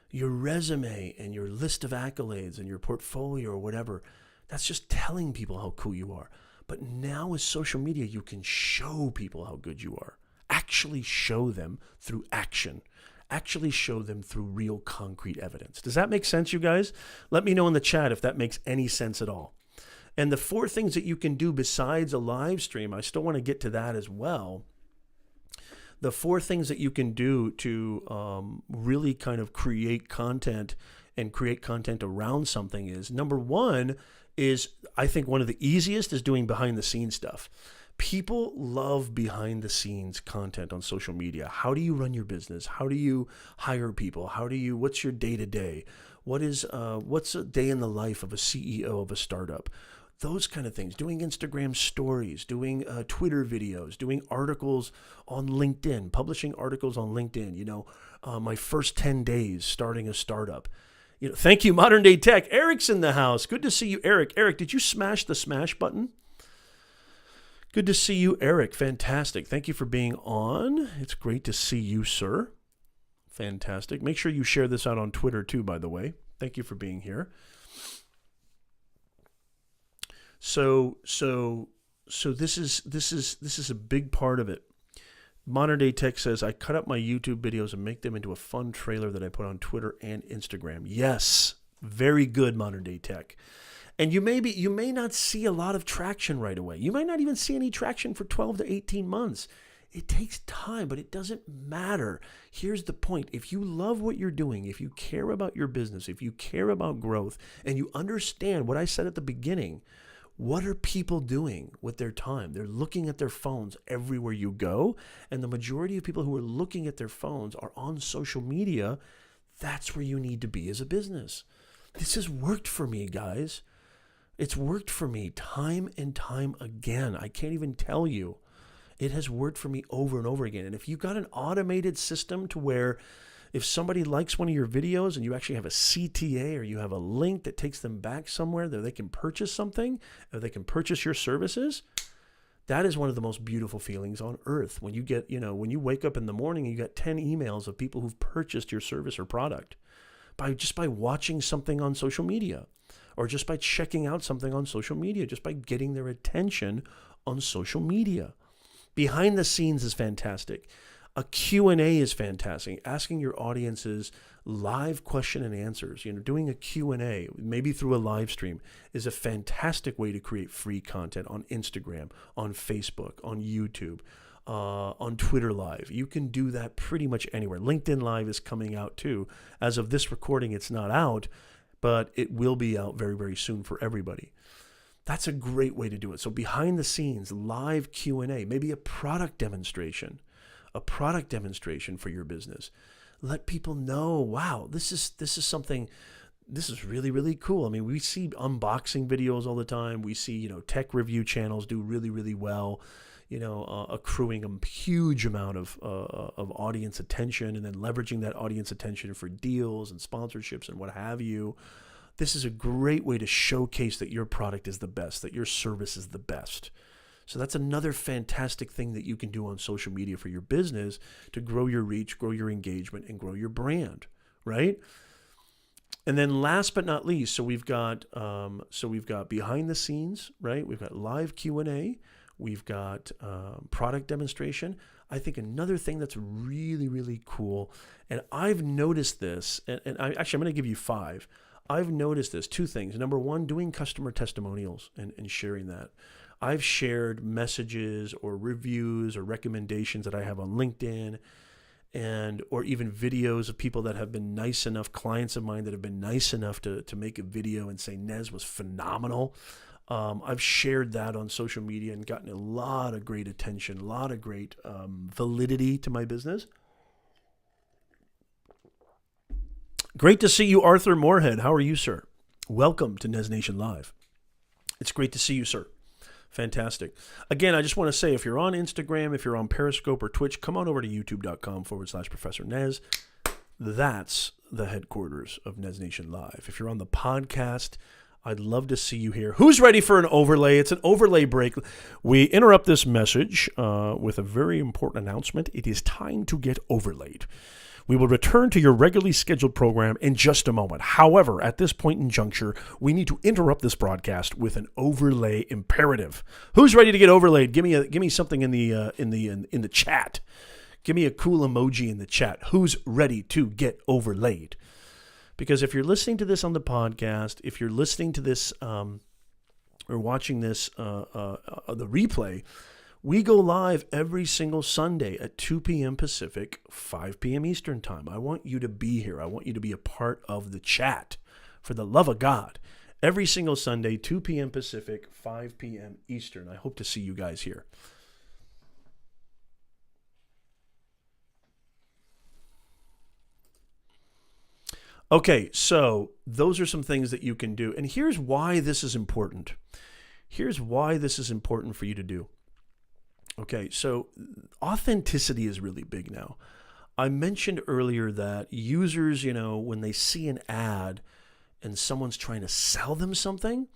Speaker 1: Your resume and your list of accolades and your portfolio or whatever, that's just telling people how cool you are. But now with social media, you can show people how good you are. Actually show them through action. Actually show them through real concrete evidence. Does that make sense, you guys? Let me know in the chat if that makes any sense at all. And the 4 things that you can do besides a live stream, I still want to get to that as well. The 4 things that you can do to really kind of create content and create content around something is, number 1 is, I think one of the easiest is doing behind the scenes stuff. People love behind the scenes content on social media. How do you run your business? How do you hire people? What's your day to day? What's a day in the life of a CEO of a startup? Those kind of things. Doing Instagram stories, doing Twitter videos, doing articles on LinkedIn, publishing articles on LinkedIn. My first 10 days starting a startup. Thank you, Modern Day Tech. Eric's in the house. Good to see you, Eric. Eric, did you smash the smash button? Good to see you, Eric. Fantastic. Thank you for being on. It's great to see you, sir. Fantastic. Make sure you share this out on Twitter too, by the way. Thank you for being here. So this is a big part of it. Modern Day Tech says, I cut up my YouTube videos and make them into a fun trailer that I put on Twitter and Instagram. Yes, very good, Modern Day Tech. And you may not see a lot of traction right away. You might not even see any traction for 12 to 18 months. It takes time, but it doesn't matter. Here's the point. If you love what you're doing, if you care about your business, if you care about growth, and you understand what I said at the beginning, what are people doing with their time? They're looking at their phones everywhere you go. And the majority of people who are looking at their phones are on social media. That's where you need to be as a business. This has worked for me, guys. It's worked for me time and time again. I can't even tell you. It has worked for me over and over again. And if you've got an automated system to where if somebody likes one of your videos and you actually have a CTA or you have a link that takes them back somewhere that they can purchase something, or they can purchase your services, that is one of the most beautiful feelings on earth. When you get, when you wake up in the morning and you got 10 emails of people who've purchased your service or product just by watching something on social media, or just by checking out something on social media, just by getting their attention on social media. Behind the scenes is fantastic. A Q&A is fantastic. Asking your audiences live question and answers, doing a Q&A, maybe through a live stream, is a fantastic way to create free content on Instagram, on Facebook, on YouTube, on Twitter Live. You can do that pretty much anywhere. LinkedIn Live is coming out too. As of this recording, it's not out, but it will be out very, very soon for everybody. That's a great way to do it. So behind the scenes, live Q&A, maybe a product demonstration for your business. Let people know, wow, this is something, this is really, really cool. I mean, we see unboxing videos all the time. We see, tech review channels do really, really well, accruing a huge amount of audience attention, and then leveraging that audience attention for deals and sponsorships and what have you. This is a great way to showcase that your product is the best, that your service is the best. So that's another fantastic thing that you can do on social media for your business to grow your reach, grow your engagement, and grow your brand, right? And then last but not least, so we've got behind the scenes, right? We've got live Q&A. We've got product demonstration. I think another thing that's really, really cool, and I've noticed this, and I'm going to give you 5. I've noticed this, 2 things. Number 1, doing customer testimonials and sharing that. I've shared messages or reviews or recommendations that I have on LinkedIn, or even videos of people that have been nice enough, clients of mine that have been nice enough to make a video and say Nez was phenomenal. I've shared that on social media and gotten a lot of great attention, a lot of great validity to my business. Great to see you, Arthur Moorhead. How are you, sir? Welcome to Nez Nation Live. It's great to see you, sir. Fantastic. Again, I just want to say, if you're on Instagram, if you're on Periscope or Twitch, come on over to youtube.com/Professor Nez. That's the headquarters of Nez Nation Live. If you're on the podcast, I'd love to see you here. Who's ready for an overlay? It's an overlay break. We interrupt this message with a very important announcement. It is time to get overlaid. We will return to your regularly scheduled program in just a moment. However, at this point in juncture, we need to interrupt this broadcast with an overlay imperative. Who's ready to get overlaid? Give me something in the chat. Give me a cool emoji in the chat. Who's ready to get overlaid? Because if you're listening to this on the podcast, if you're listening to this or watching this the replay, we go live every single Sunday at 2 p.m. Pacific, 5 p.m. Eastern Time. I want you to be here. I want you to be a part of the chat. For the love of God. Every single Sunday, 2 p.m. Pacific, 5 p.m. Eastern. I hope to see you guys here. Okay, so those are some things that you can do. And here's why this is important. Here's why this is important for you to do. Okay, so authenticity is really big now. I mentioned earlier that users, when they see an ad and someone's trying to sell them something,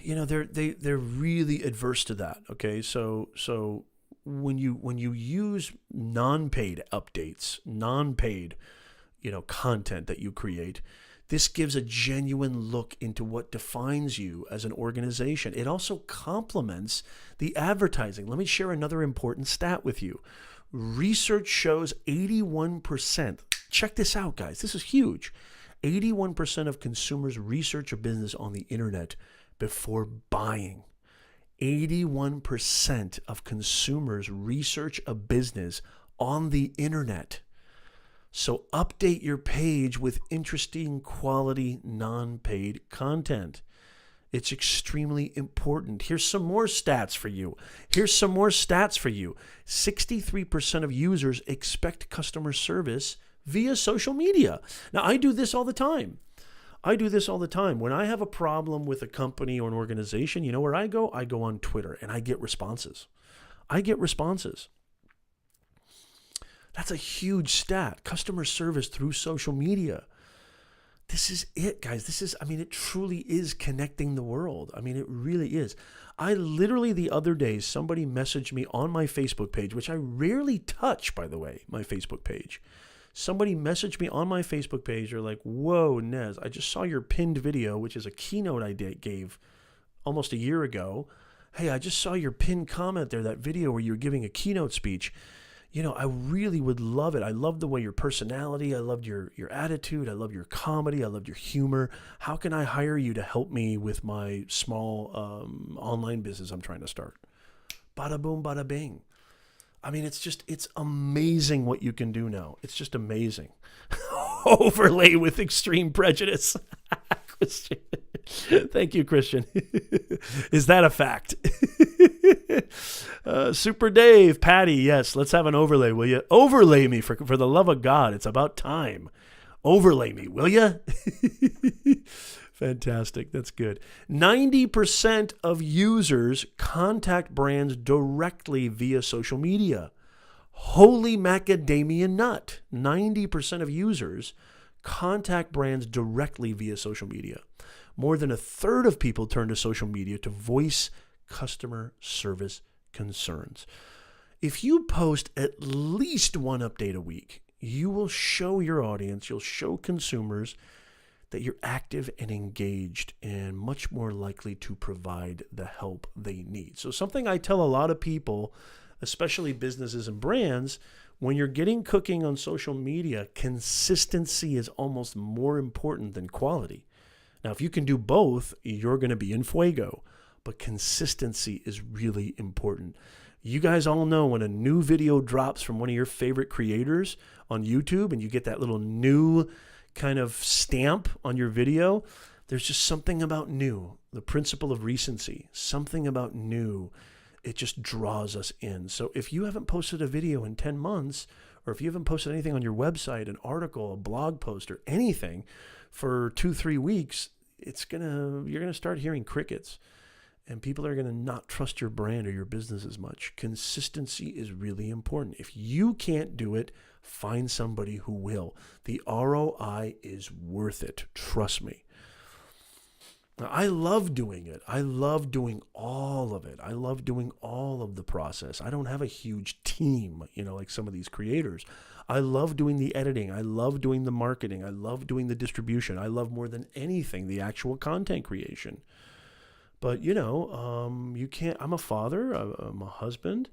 Speaker 1: they're really adverse to that. Okay, so when you use non-paid updates, non-paid, content that you create, this gives a genuine look into what defines you as an organization. It also complements the advertising. Let me share another important stat with you. Research shows 81%. Check this out, guys. This is huge. 81% of consumers research a business on the internet before buying. 81% of consumers research a business on the internet. So update your page with interesting, quality, non-paid content. It's extremely important. Here's some more stats for you. 63% of users expect customer service via social media. Now, I do this all the time. When I have a problem with a company or an organization, you know where I go? I go on Twitter, and I get responses. That's a huge stat. Customer service through social media. This is it, guys. It truly is connecting the world. It really is. I literally, the other day, somebody messaged me on my Facebook page, which I rarely touch, by the way, my Facebook page. Somebody messaged me on my Facebook page. They're like, whoa, Nez, I just saw your pinned video, which is a keynote I gave almost a year ago. Hey, I just saw your pinned comment there, that video where you were giving a keynote speech. I really would love it. I love the way your personality, I loved your attitude, I love your comedy, I loved your humor. How can I hire you to help me with my small online business I'm trying to start? Bada boom, bada bing. It's amazing what you can do now. It's just amazing. Overlay with extreme prejudice. Christian. Thank you, Christian. Is that a fact? Super Dave, Patty, yes, let's have an overlay, will you? Overlay me, for the love of God. It's about time. Overlay me, will you? Fantastic. That's good. 90% of users contact brands directly via social media. Holy macadamia nut. 90% of users contact brands directly via social media. More than a third of people turn to social media to voice customer service concerns. If you post at least one update a week, you will show your audience, you'll show consumers that you're active and engaged and much more likely to provide the help they need. So something I tell a lot of people, especially businesses and brands, when you're getting cooking on social media, consistency is almost more important than quality. Now, if you can do both, you're going to be in fuego. But consistency is really important. You guys all know when a new video drops from one of your favorite creators on YouTube and you get that little new kind of stamp on your video, there's just something about new, the principle of recency, something about new. It just draws us in. So if you haven't posted a video in 10 months or if you haven't posted anything on your website, an article, a blog post, or anything for 2-3 weeks, you're gonna start hearing crickets, and people are gonna not trust your brand or your business as much. Consistency is really important. If you can't do it, find somebody who will. The ROI is worth it. Trust me. Now, I love doing it. I love doing all of it. I love doing all of the process. I don't have a huge team, like some of these creators. I love doing the editing. I love doing the marketing. I love doing the distribution. I love more than anything the actual content creation. But, you can't. I'm a father. I'm a husband.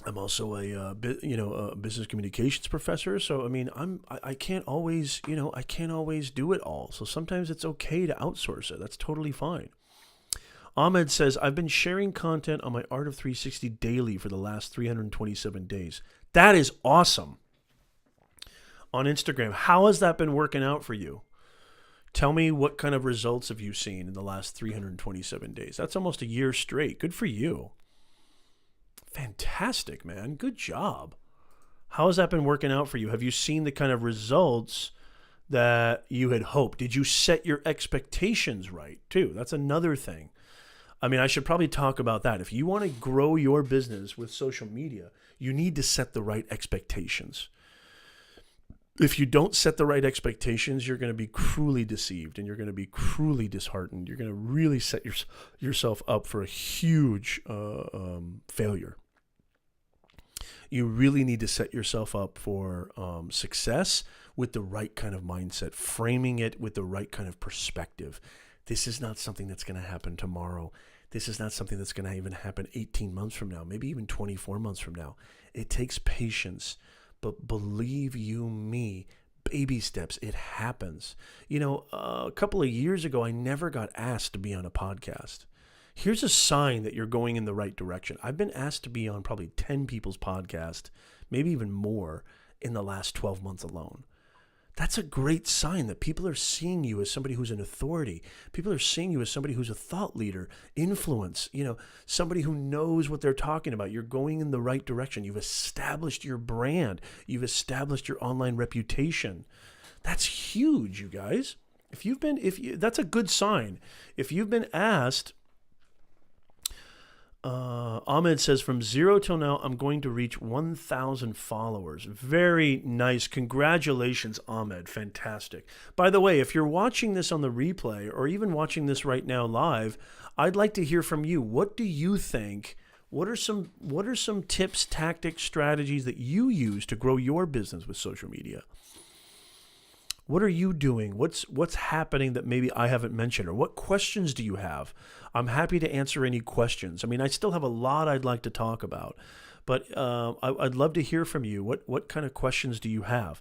Speaker 1: I'm also a business communications professor. So I can't always do it all. So sometimes it's okay to outsource it. That's totally fine. Ahmed says, I've been sharing content on my Art of 360 daily for the last 327 days. That is awesome. On Instagram, how has that been working out for you? Tell me, what kind of results have you seen in the last 327 days? That's almost a year straight. Good for you. Fantastic, man. Good job. How has that been working out for you? Have you seen the kind of results that you had hoped? Did you set your expectations right, too? That's another thing. I should probably talk about that. If you want to grow your business with social media, you need to set the right expectations. If you don't set the right expectations, you're going to be cruelly deceived and you're going to be cruelly disheartened. You're going to really set yourself up for a huge failure. You really need to set yourself up for success with the right kind of mindset, framing it with the right kind of perspective. This is not something that's going to happen tomorrow. This is not something that's going to even happen 18 months from now, maybe even 24 months from now. It takes patience, but believe you me, baby steps, it happens. A couple of years ago, I never got asked to be on a podcast. Here's a sign that you're going in the right direction. I've been asked to be on probably 10 people's podcast, maybe even more, in the last 12 months alone. That's a great sign that people are seeing you as somebody who's an authority. People are seeing you as somebody who's a thought leader, influence, somebody who knows what they're talking about. You're going in the right direction. You've established your brand. You've established your online reputation. That's huge, you guys. That's a good sign. If you've been asked, Ahmed says, from 0 till now, I'm going to reach 1,000 followers. Very nice. Congratulations, Ahmed. Fantastic. By the way, if you're watching this on the replay or even watching this right now live, I'd like to hear from you. What do you think? What are some tips, tactics, strategies that you use to grow your business with social media? What are you doing? What's happening that maybe I haven't mentioned? Or what questions do you have? I'm happy to answer any questions. I still have a lot I'd like to talk about, but I'd love to hear from you. What kind of questions do you have?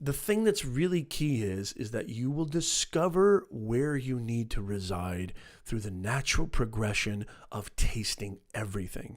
Speaker 1: The thing that's really key is that you will discover where you need to reside through the natural progression of tasting everything.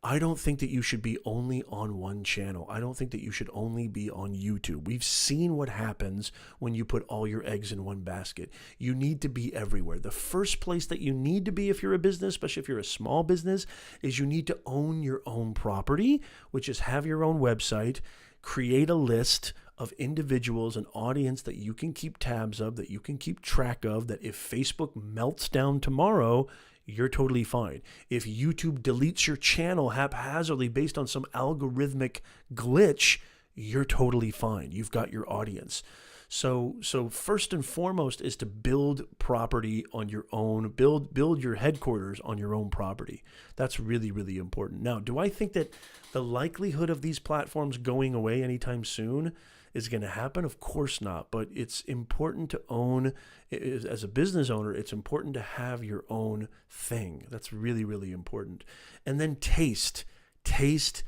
Speaker 1: I don't think that you should be only on one channel. I don't think that you should only be on YouTube. We've seen what happens when you put all your eggs in one basket. You need to be everywhere. The first place that you need to be if you're a business, especially if you're a small business, is you need to own your own property, which is have your own website, create a list of individuals, an audience that you can keep tabs of, that you can keep track of, that if Facebook melts down tomorrow, you're totally fine. If YouTube deletes your channel haphazardly based on some algorithmic glitch, you're totally fine. You've got your audience. So first and foremost is to build property on your own, build your headquarters on your own property. That's really, really important. Now, do I think that the likelihood of these platforms going away anytime soon is going to happen? Of course not, but it's important to own, as a business owner, it's important to have your own thing. That's really, really important. And then taste LinkedIn,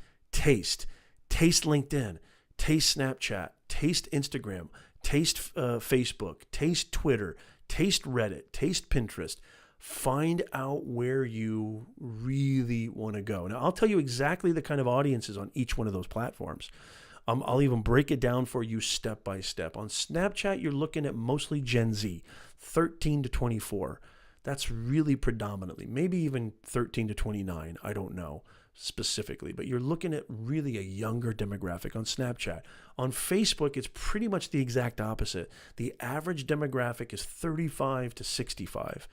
Speaker 1: taste Snapchat, taste Instagram, taste Facebook, taste Twitter, taste Reddit, taste Pinterest. Find out where you really want to go. Now, I'll tell you exactly the kind of audiences on each one of those platforms. I'll even break it down for you step by step. On Snapchat, you're looking at mostly Gen Z, 13 to 24. That's really predominantly, maybe even 13 to 29. I don't know. specifically, but you're looking at really a younger demographic on Snapchat. On Facebook, it's pretty much the exact opposite. The average demographic is 35 to 65.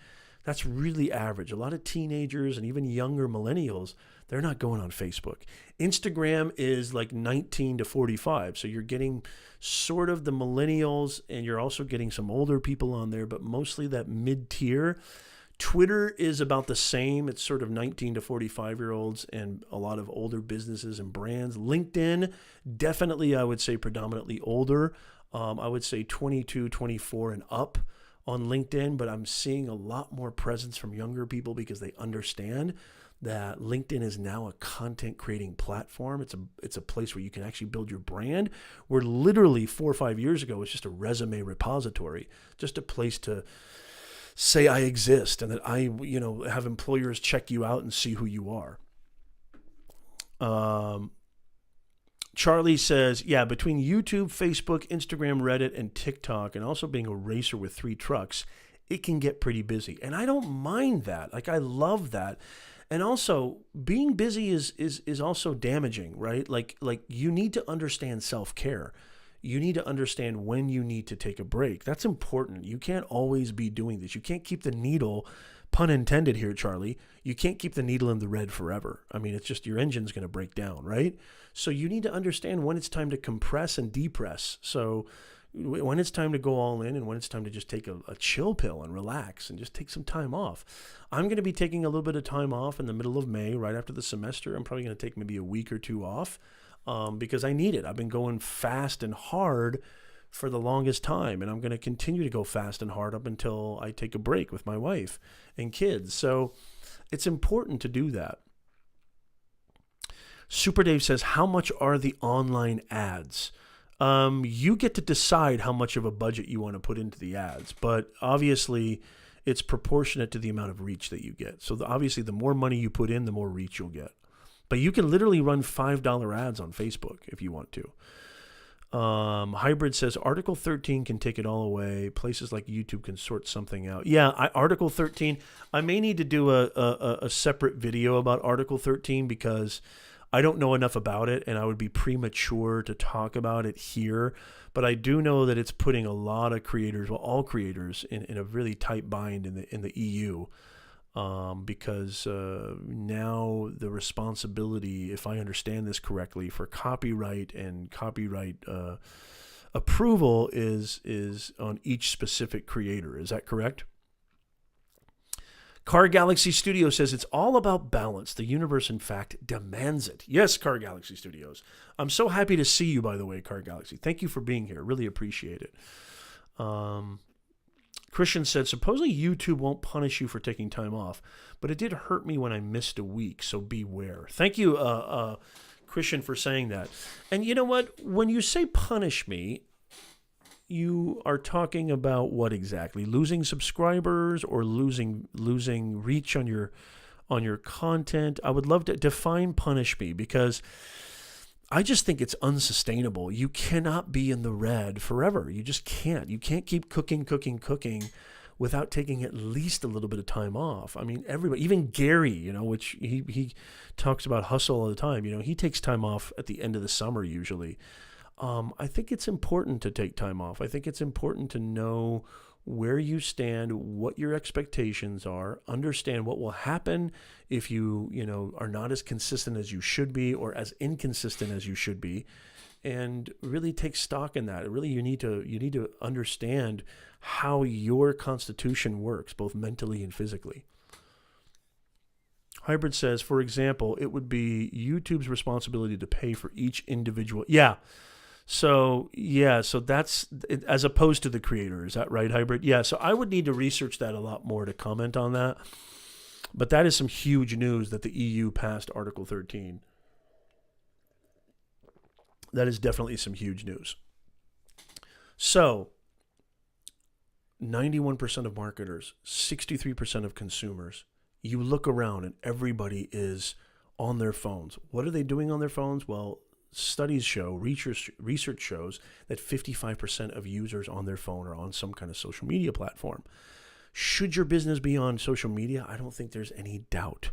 Speaker 1: That's really average. A lot of teenagers and even younger millennials, they're not going on Facebook. Instagram is like 19 to 45. So you're getting sort of the millennials, and you're also getting some older people on there, but mostly that mid-tier. Twitter is about the same. It's sort of 19 to 45-year-olds and a lot of older businesses and brands. LinkedIn, definitely, I would say predominantly older. I would say 22, 24 and up on LinkedIn, but I'm seeing a lot more presence from younger people because they understand that LinkedIn is now a content creating platform. It's a place where you can actually build your brand, where literally 4 or 5 years ago, it's just a resume repository, just a place to say I exist and that I, have employers check you out and see who you are. Charlie says, yeah, between YouTube, Facebook, Instagram, Reddit, and TikTok, and also being a racer with 3 trucks, it can get pretty busy. And I don't mind that. Like, I love that. And also, being busy is also damaging, right? Like you need to understand self-care. You need to understand when you need to take a break. That's important. You can't always be doing this. You can't keep the needle, pun intended here, Charlie, you can't keep the needle in the red forever. I mean, it's just your engine's going to break down, right? So you need to understand when it's time to compress and depress. So when it's time to go all in and when it's time to just take a chill pill and relax and just take some time off. I'm going to be taking a little bit of time off in the middle of May, right after the semester. I'm probably going to take maybe a week or 2 off. Because I need it. I've been going fast and hard for the longest time, and I'm going to continue to go fast and hard up until I take a break with my wife and kids. So it's important to do that. Super Dave says, how much are the online ads? You get to decide how much of a budget you want to put into the ads, but obviously it's proportionate to the amount of reach that you get. So obviously the more money you put in, the more reach you'll get. But you can literally run $5 ads on Facebook if you want to. Hybrid says, Article 13 can take it all away. Places like YouTube can sort something out. Yeah, Article 13, I may need to do a separate video about Article 13 because I don't know enough about it, and I would be premature to talk about it here. But I do know that it's putting a lot of creators, well, all creators, in a really tight bind in the EU. Because now the responsibility, if I understand this correctly, for copyright and copyright approval is on each specific creator. Is that correct? Car Galaxy Studio says it's all about balance. The universe, in fact, demands it. Yes, Car Galaxy Studios. I'm so happy to see you, by the way, Car Galaxy. Thank you for being here. Really appreciate it. Christian said, supposedly YouTube won't punish you for taking time off, but it did hurt me when I missed a week, so beware. Thank you, Christian, for saying that. And you know what? When you say punish me, you are talking about what exactly? Losing subscribers or losing reach on your content? I would love to define punish me, because I just think it's unsustainable. You cannot be in the red forever. You just can't. You can't keep cooking without taking at least a little bit of time off. I mean, everybody, even Gary, which he talks about hustle all the time. He takes time off at the end of the summer usually. I think it's important to take time off. I think it's important to know where you stand, what your expectations are, understand what will happen if you are not as consistent as you should be or as inconsistent as you should be, and really take stock in that. Really, you need to understand how your constitution works, both mentally and physically. Hybrid says, for example, it would be YouTube's responsibility to pay for each individual. So that's as opposed to the creator. Is that right, Hybrid? Yeah, so I would need to research that a lot more to comment on that. But that is some huge news that the EU passed Article 13. That is definitely some huge news. So 91% of marketers, 63% of consumers, you look around and everybody is on their phones. What are they doing on their phones? Well, studies show, research shows that 55% of users on their phone are on some kind of social media platform. Should your business be on social media? I don't think there's any doubt.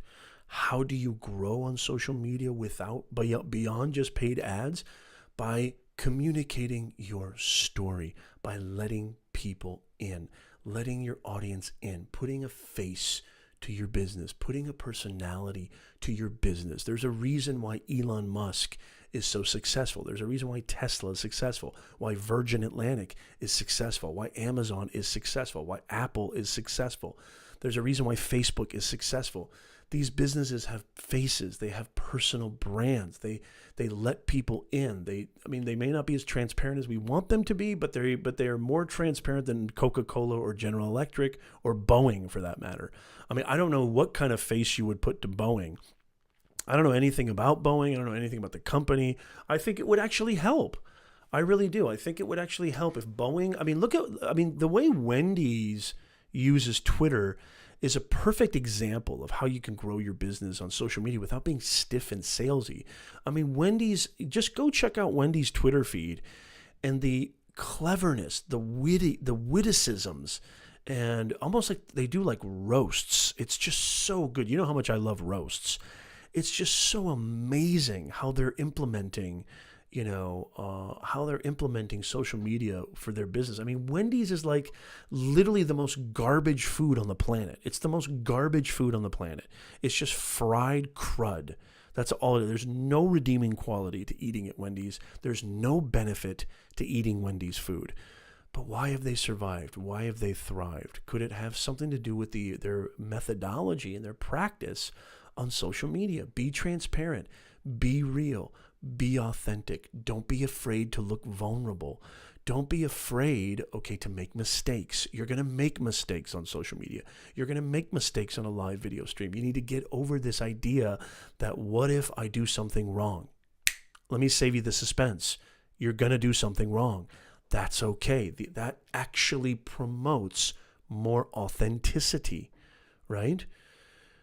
Speaker 1: How do you grow on social media beyond just paid ads? By communicating your story, by letting people in, letting your audience in, putting a face to your business, putting a personality to your business. There's a reason why Elon Musk is so successful. There's a reason why Tesla is successful, why Virgin Atlantic is successful, why Amazon is successful, why Apple is successful. There's a reason why Facebook is successful. These businesses have faces. They have personal brands. They let people in. They may not be as transparent as we want them to be, but they are more transparent than Coca-Cola or General Electric or Boeing, for that matter. I mean, I don't know what kind of face you would put to Boeing. I don't know anything about Boeing. I don't know anything about the company. I think it would actually help. I really do. I think it would actually help if Boeing. The way Wendy's uses Twitter is a perfect example of how you can grow your business on social media without being stiff and salesy. I mean, Wendy's, just go check out Wendy's Twitter feed and the cleverness, the witticisms, and almost like they do like roasts. It's just so good. You know how much I love roasts. It's just so amazing how they're implementing social media for their business. I mean, Wendy's is like literally the most garbage food on the planet. It's the most garbage food on the planet. It's just fried crud. That's all it is. There's no redeeming quality to eating at Wendy's. There's no benefit to eating Wendy's food. But why have they survived? Why have they thrived? Could it have something to do with their methodology and their practice on social media? Be transparent. Be real. Be authentic. Don't be afraid to look vulnerable. Don't be afraid, to make mistakes. You're going to make mistakes on social media. You're going to make mistakes on a live video stream. You need to get over this idea that what if I do something wrong? Let me save you the suspense. You're going to do something wrong. That's okay. That actually promotes more authenticity, right?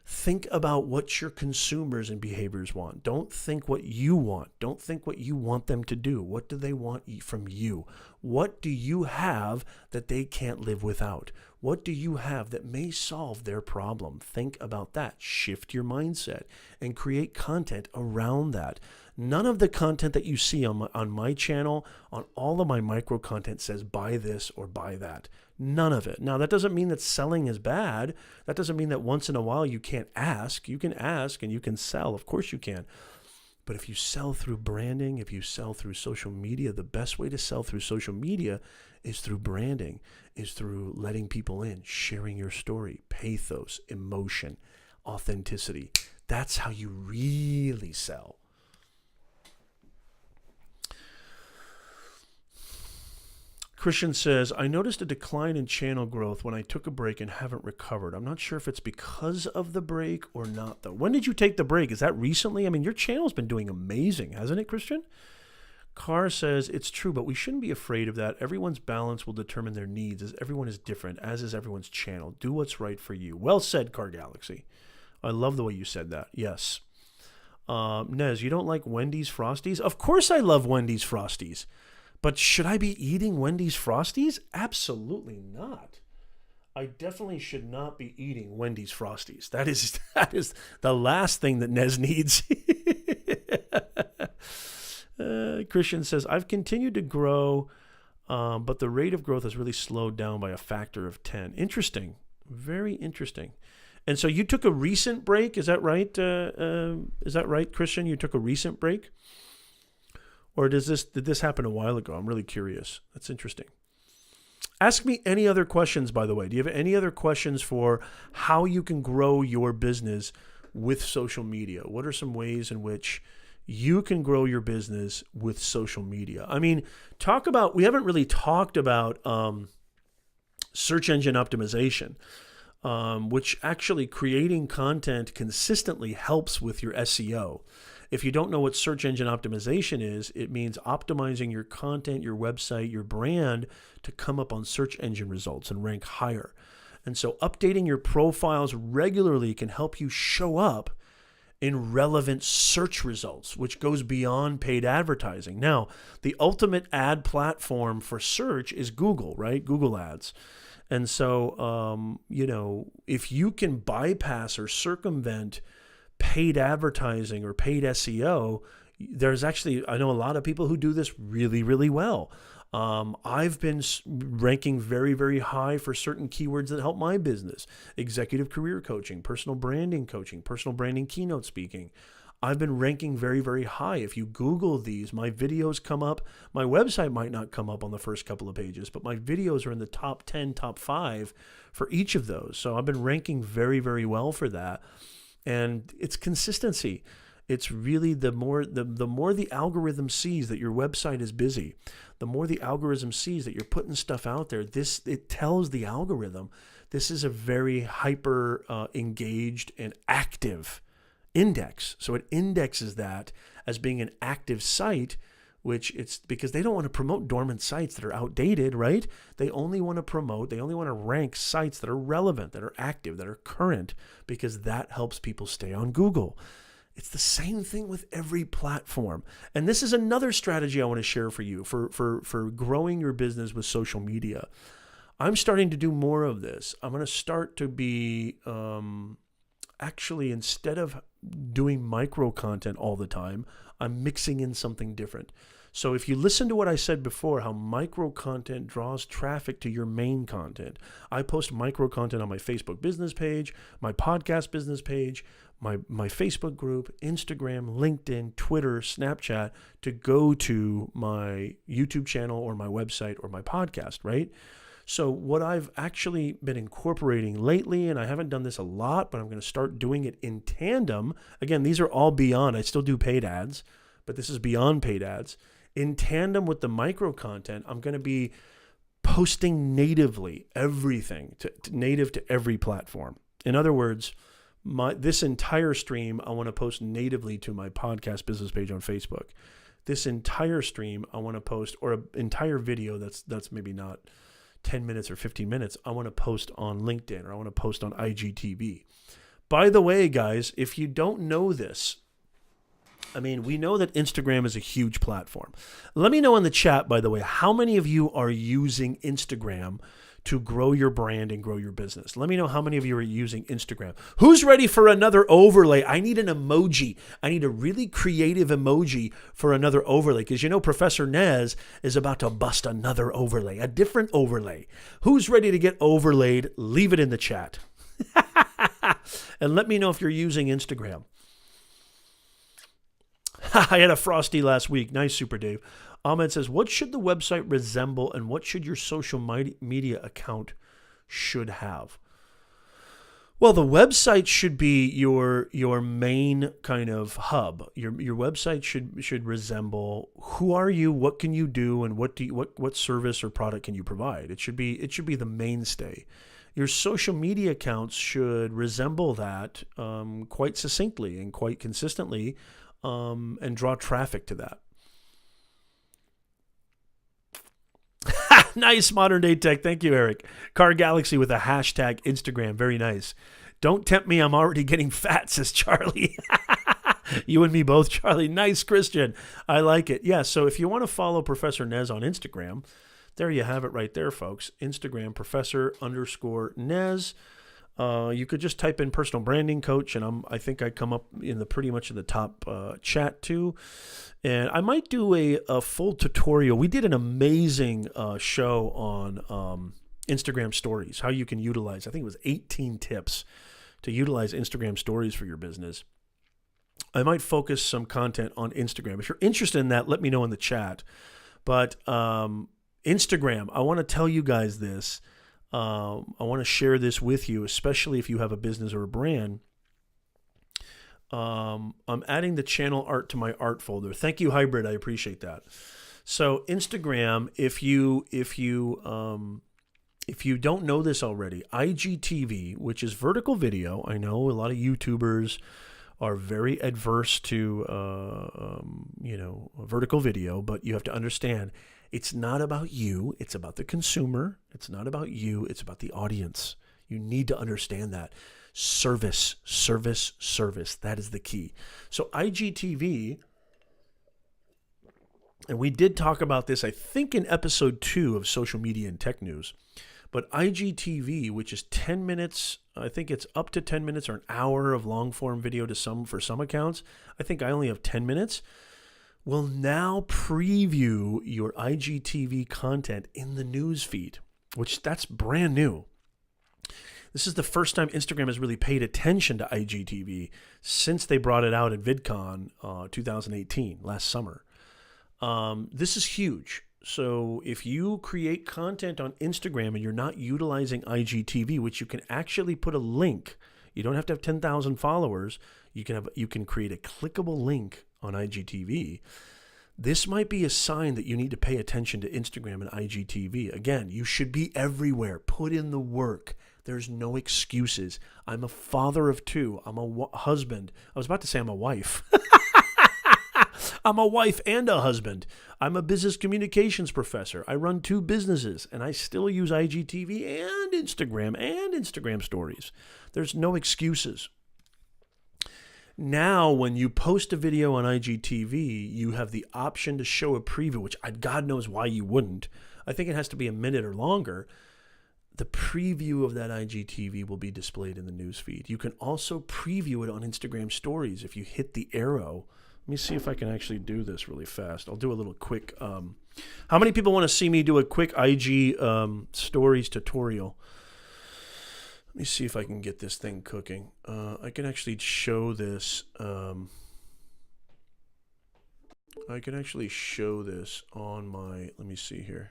Speaker 1: Think about what your consumers and behaviors want. Don't think what you want. Don't think what you want them to do. What do they want from you? What do you have that they can't live without? What do you have that may solve their problem? Think about that. Shift your mindset and create content around that. None of the content that you see on my channel, on all of my micro content says buy this or buy that. None of it. Now, that doesn't mean that selling is bad. That doesn't mean that once in a while you can't ask. You can ask and you can sell. Of course you can. But if you sell through branding, if you sell through social media, the best way to sell through social media is through branding, is through letting people in, sharing your story, pathos, emotion, authenticity. That's how you really sell. Christian says, I noticed a decline in channel growth when I took a break and haven't recovered. I'm not sure if it's because of the break or not, though. When did you take the break? Is that recently? I mean, your channel's been doing amazing, hasn't it, Christian? Carr says, it's true, but we shouldn't be afraid of that. Everyone's balance will determine their needs, as everyone is different, as is everyone's channel. Do what's right for you. Well said, Car Galaxy. I love the way you said that. Yes. Nez, you don't like Wendy's Frosties? Of course I love Wendy's Frosties. But should I be eating Wendy's Frosties? Absolutely not. I definitely should not be eating Wendy's Frosties. That is the last thing that Nez needs. Christian says, I've continued to grow, but the rate of growth has really slowed down by a factor of 10. Interesting. Very interesting. And so you took a recent break. Is that right? Is that right, Christian? You took a recent break? Or did this happen a while ago? I'm really curious. That's interesting. Ask me any other questions, by the way. Do you have any other questions for how you can grow your business with social media? What are some ways in which you can grow your business with social media? I mean, we haven't really talked about search engine optimization, which actually creating content consistently helps with your SEO. If you don't know what search engine optimization is, it means optimizing your content, your website, your brand to come up on search engine results and rank higher. And so updating your profiles regularly can help you show up in relevant search results, which goes beyond paid advertising. Now, the ultimate ad platform for search is Google, right? Google Ads. And so, if you can bypass or circumvent paid advertising or paid SEO, there's actually, I know a lot of people who do this really, really well. I've been ranking very, very high for certain keywords that help my business: executive career coaching, personal branding coaching, personal branding keynote speaking. I've been ranking very, very high. If you Google these, my videos come up. My website might not come up on the first couple of pages, but my videos are in the top 10, top 5 for each of those. So I've been ranking very, very well for that. And it's consistency. It's really the more the algorithm sees that your website is busy, the more the algorithm sees that you're putting stuff out there. It tells the algorithm this is a very hyper engaged and active index. So it indexes that as being an active site, which it's because they don't want to promote dormant sites that are outdated, right? They only want to rank sites that are relevant, that are active, that are current, because that helps people stay on Google. It's the same thing with every platform. And this is another strategy I want to share for you for growing your business with social media. I'm starting to do more of this. I'm going to start to be actually, instead of doing micro content all the time, I'm mixing in something different. So if you listen to what I said before, how micro content draws traffic to your main content, I post micro content on my Facebook business page, my podcast business page, my Facebook group, Instagram, LinkedIn, Twitter, Snapchat, to go to my YouTube channel or my website or my podcast, right? So what I've actually been incorporating lately, and I haven't done this a lot, but I'm going to start doing it in tandem. Again, these are all beyond. I still do paid ads, but this is beyond paid ads. In tandem with the micro content, I'm going to be posting natively everything native to every platform. In other words, this entire stream, I want to post natively to my podcast business page on Facebook. This entire stream, I want to post, or an entire video that's maybe not 10 minutes or 15 minutes, I want to post on LinkedIn, or I want to post on IGTV. By the way, guys, if you don't know this, I mean, we know that Instagram is a huge platform. Let me know in the chat, by the way, how many of you are using Instagram to grow your brand and grow your business? Let me know how many of you are using Instagram. Who's ready for another overlay? I need an emoji. I need a really creative emoji for another overlay, because you know Professor Nez is about to bust another overlay, a different overlay. Who's ready to get overlaid? Leave it in the chat. And let me know if you're using Instagram. I had a frosty last week. Nice, Super Dave. Ahmed says, what should the website resemble, and what should your social media account should have? Well, the website should be your main kind of hub. Your website should resemble who are you, what can you do, and what service or product can you provide. It should be the mainstay. Your social media accounts should resemble that quite succinctly and quite consistently, and draw traffic to that. Nice, modern day tech. Thank you, Eric. Car Galaxy with a hashtag Instagram. Very nice. Don't tempt me. I'm already getting fat, says Charlie. You and me both, Charlie. Nice, Christian. I like it. Yeah, so if you want to follow Professor Nez on Instagram, there you have it right there, folks. Instagram, Professor_Nez. You could just type in personal branding coach, and I think I come up in pretty much in the top chat too. And I might do a full tutorial. We did an amazing show on Instagram stories, how you can utilize, I think it was 18 tips to utilize Instagram stories for your business. I might focus some content on Instagram. If you're interested in that, let me know in the chat. But Instagram, I want to tell you guys this. I want to share this with you, especially if you have a business or a brand. I'm adding the channel art to my art folder. Thank you, Hybrid. I appreciate that. So Instagram, if you don't know this already, IGTV, which is vertical video. I know a lot of YouTubers are very adverse to vertical video, but you have to understand, it's not about you. It's about the consumer. It's not about you. It's about the audience. You need to understand that. Service. That is the key. So IGTV, and we did talk about this, I think, in episode 2 of Social Media and Tech News. But IGTV, which is 10 minutes, I think it's up to 10 minutes or an hour of long form video for some accounts. I think I only have 10 minutes. Will now preview your IGTV content in the news feed, which that's brand new. This is the first time Instagram has really paid attention to IGTV since they brought it out at VidCon 2018, last summer. This is huge. So if you create content on Instagram and you're not utilizing IGTV, which you can actually put a link, you don't have to have 10,000 followers. You can create a clickable link on IGTV. This might be a sign that you need to pay attention to Instagram and IGTV. Again, you should be everywhere. Put in the work. There's no excuses. I'm a father of two. I'm a husband. I was about to say I'm a wife. I'm a wife and a husband. I'm a business communications professor. I run 2 businesses, and I still use IGTV and Instagram stories. There's no excuses. Now, when you post a video on IGTV, you have the option to show a preview, which God knows why you wouldn't. I think it has to be a minute or longer. The preview of that IGTV will be displayed in the newsfeed. You can also preview it on Instagram stories if you hit the arrow. Let me see if I can actually do this really fast. I'll do a little quick. How many people want to see me do a quick IG stories tutorial? Let me see if I can get this thing cooking. I can actually show this. I can actually show this on my. Let me see here.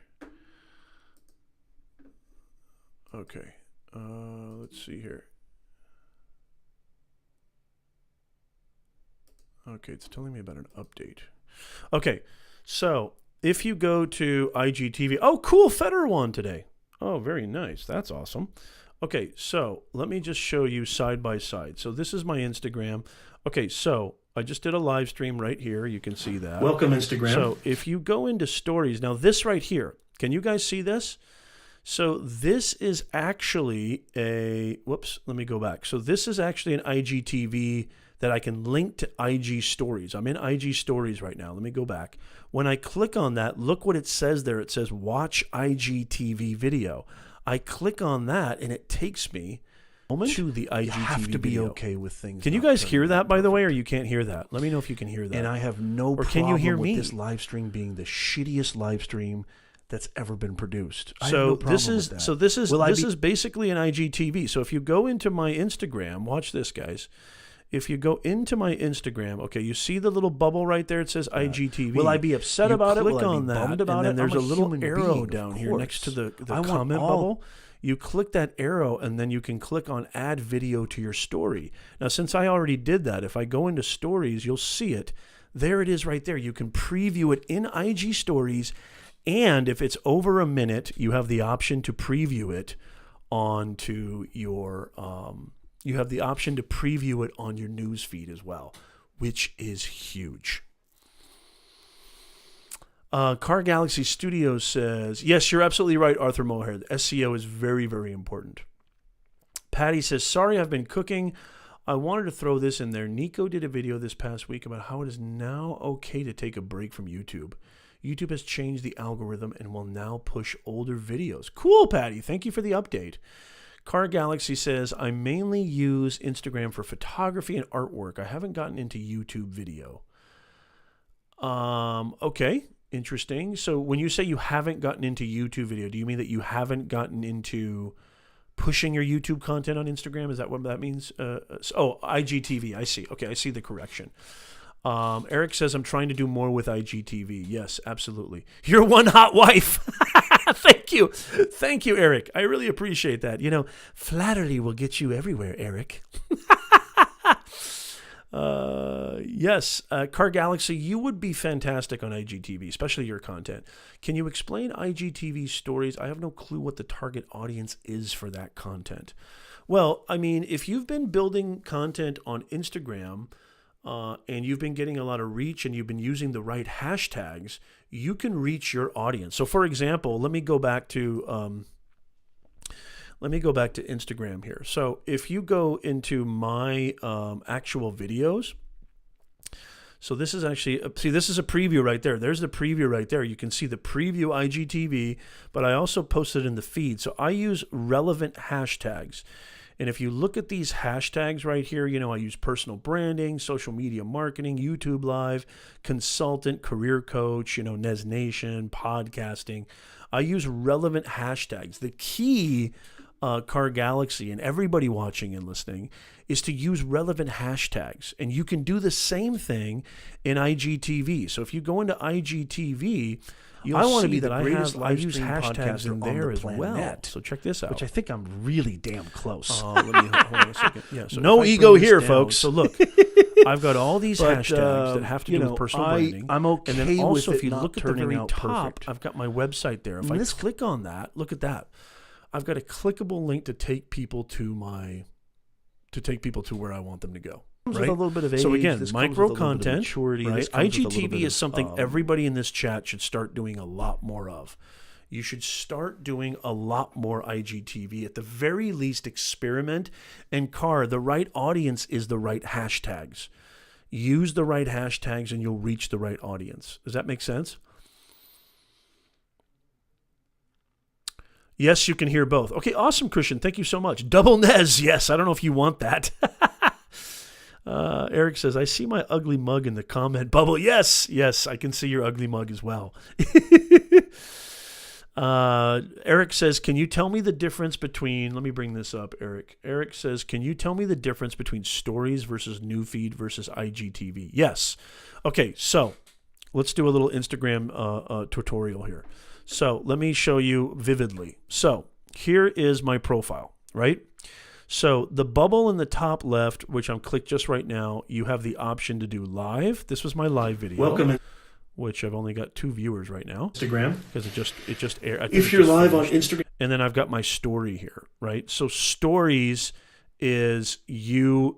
Speaker 1: Okay. Let's see here. Okay, it's telling me about an update. Okay, so if you go to IGTV, oh, cool, Federer won today. Oh, very nice. That's awesome. Okay, so let me just show you side by side. So this is my Instagram. Okay, so I just did a live stream right here. You can see that.
Speaker 2: Welcome, Instagram.
Speaker 1: So if you go into stories, now this right here, can you guys see this? So this is actually whoops, let me go back. So this is actually an IGTV that I can link to IG stories. I'm in IG stories right now. Let me go back. When I click on that, look what it says there. It says watch IGTV video. I click on that and it takes me to the IGTV video. You
Speaker 2: have to be okay with things.
Speaker 1: Can you guys hear that, by the way, or you can't hear that? Let me know if you can hear that.
Speaker 2: And I have no
Speaker 1: or
Speaker 2: problem
Speaker 1: can you hear
Speaker 2: with
Speaker 1: me?
Speaker 2: this live stream being the shittiest live stream that's ever been produced. I have
Speaker 1: So
Speaker 2: no problem
Speaker 1: this is
Speaker 2: with that.
Speaker 1: so this is
Speaker 2: Will I
Speaker 1: this
Speaker 2: be-
Speaker 1: is basically an IGTV. So if you go into my Instagram, watch this, guys. If you go into my Instagram, okay, you see the little bubble right there. It says IGTV.
Speaker 2: Will I be upset
Speaker 1: You
Speaker 2: about it?
Speaker 1: click
Speaker 2: Will I
Speaker 1: on
Speaker 2: be
Speaker 1: that,
Speaker 2: bummed about
Speaker 1: and then
Speaker 2: it?
Speaker 1: there's
Speaker 2: I'm
Speaker 1: a little
Speaker 2: human
Speaker 1: arrow
Speaker 2: being,
Speaker 1: down
Speaker 2: of
Speaker 1: here next to
Speaker 2: course.
Speaker 1: the
Speaker 2: I want
Speaker 1: comment
Speaker 2: all-
Speaker 1: bubble. You click that arrow, and then you can click on Add Video to your story. Now, since I already did that, if I go into Stories, you'll see it. There it is right there. You can preview it in IG Stories, and if it's over a minute, you have the option to preview it onto your you have the option to preview it on your news feed as well, which is huge. Car Galaxy Studios says, yes, you're absolutely right, Arthur Mohair. SEO is very, very important. Patty says, sorry, I've been cooking. I wanted to throw this in there. Nico did a video this past week about how it is now okay to take a break from YouTube. YouTube has changed the algorithm and will now push older videos. Cool, Patty. Thank you for the update. Car Galaxy says, I mainly use Instagram for photography and artwork. I haven't gotten into YouTube video. Okay, interesting. So when you say you haven't gotten into YouTube video, do you mean that you haven't gotten into pushing your YouTube content on Instagram? Is that what that means? IGTV. I see. Okay, I see the correction. Eric says, I'm trying to do more with IGTV. Yes, absolutely. You're one hot wife. Thank you. Thank you, Eric. I really appreciate that. You know, flattery will get you everywhere, Eric. Yes, Car Galaxy, you would be fantastic on IGTV, especially your content. Can you explain IGTV stories? I have no clue what the target audience is for that content. Well, I mean, if you've been building content on Instagram, and you've been getting a lot of reach and you've been using the right hashtags, you can reach your audience. So for example, let me go back to Instagram here. So if you go into my actual videos, So this is actually, see, this is a preview right there. There's the preview right there. You can see the preview IGTV, but I also posted in the feed. So I use relevant hashtags. And if you look at these hashtags right here, I use personal branding, social media marketing, YouTube Live, consultant, career coach, Nez Nation, podcasting. I use relevant hashtags. The key, Car Galaxy, and everybody watching and listening, is to use relevant hashtags. And you can do the same thing in IGTV. So if you go into IGTV, I want to be the greatest I use hashtags in there as well. So check this out.
Speaker 2: Which I think I'm really damn close.
Speaker 1: Let me hold on a second. Yeah, so
Speaker 2: no ego here, folks.
Speaker 1: So look, I've got all these hashtags that have to do with personal branding.
Speaker 2: I'm okay.
Speaker 1: And then also,
Speaker 2: with
Speaker 1: if you look at the very top,
Speaker 2: perfect.
Speaker 1: I've got my website there. If I click on that, look at that. I've got a clickable link to take people to where I want them to go. Right?
Speaker 2: With a little bit of age,
Speaker 1: so again, micro content,
Speaker 2: maturity,
Speaker 1: right? IGTV is something
Speaker 2: of,
Speaker 1: everybody in this chat should start doing a lot more of. You should start doing a lot more IGTV. At the very least, experiment. And the right audience is the right hashtags. Use the right hashtags and you'll reach the right audience. Does that make sense? Yes, you can hear both. Okay, awesome, Christian. Thank you so much. Double Nez. Yes, I don't know if you want that. Eric says, I see my ugly mug in the comment bubble. Yes, I can see your ugly mug as well. Eric says, can you tell me the difference between, let me bring this up, Eric. Eric says, can you tell me the difference between stories versus newsfeed versus IGTV? Yes. Okay, so let's do a little Instagram tutorial here. So let me show you vividly. So here is my profile, right? So the bubble in the top left, which I'm clicked just right now, you have the option to do live. This was my live video.
Speaker 2: Welcome.
Speaker 1: Which I've only got 2 viewers right now.
Speaker 2: Instagram.
Speaker 1: Because it just aired.
Speaker 2: If you're live on Instagram.
Speaker 1: And then I've got my story here, right? So stories is you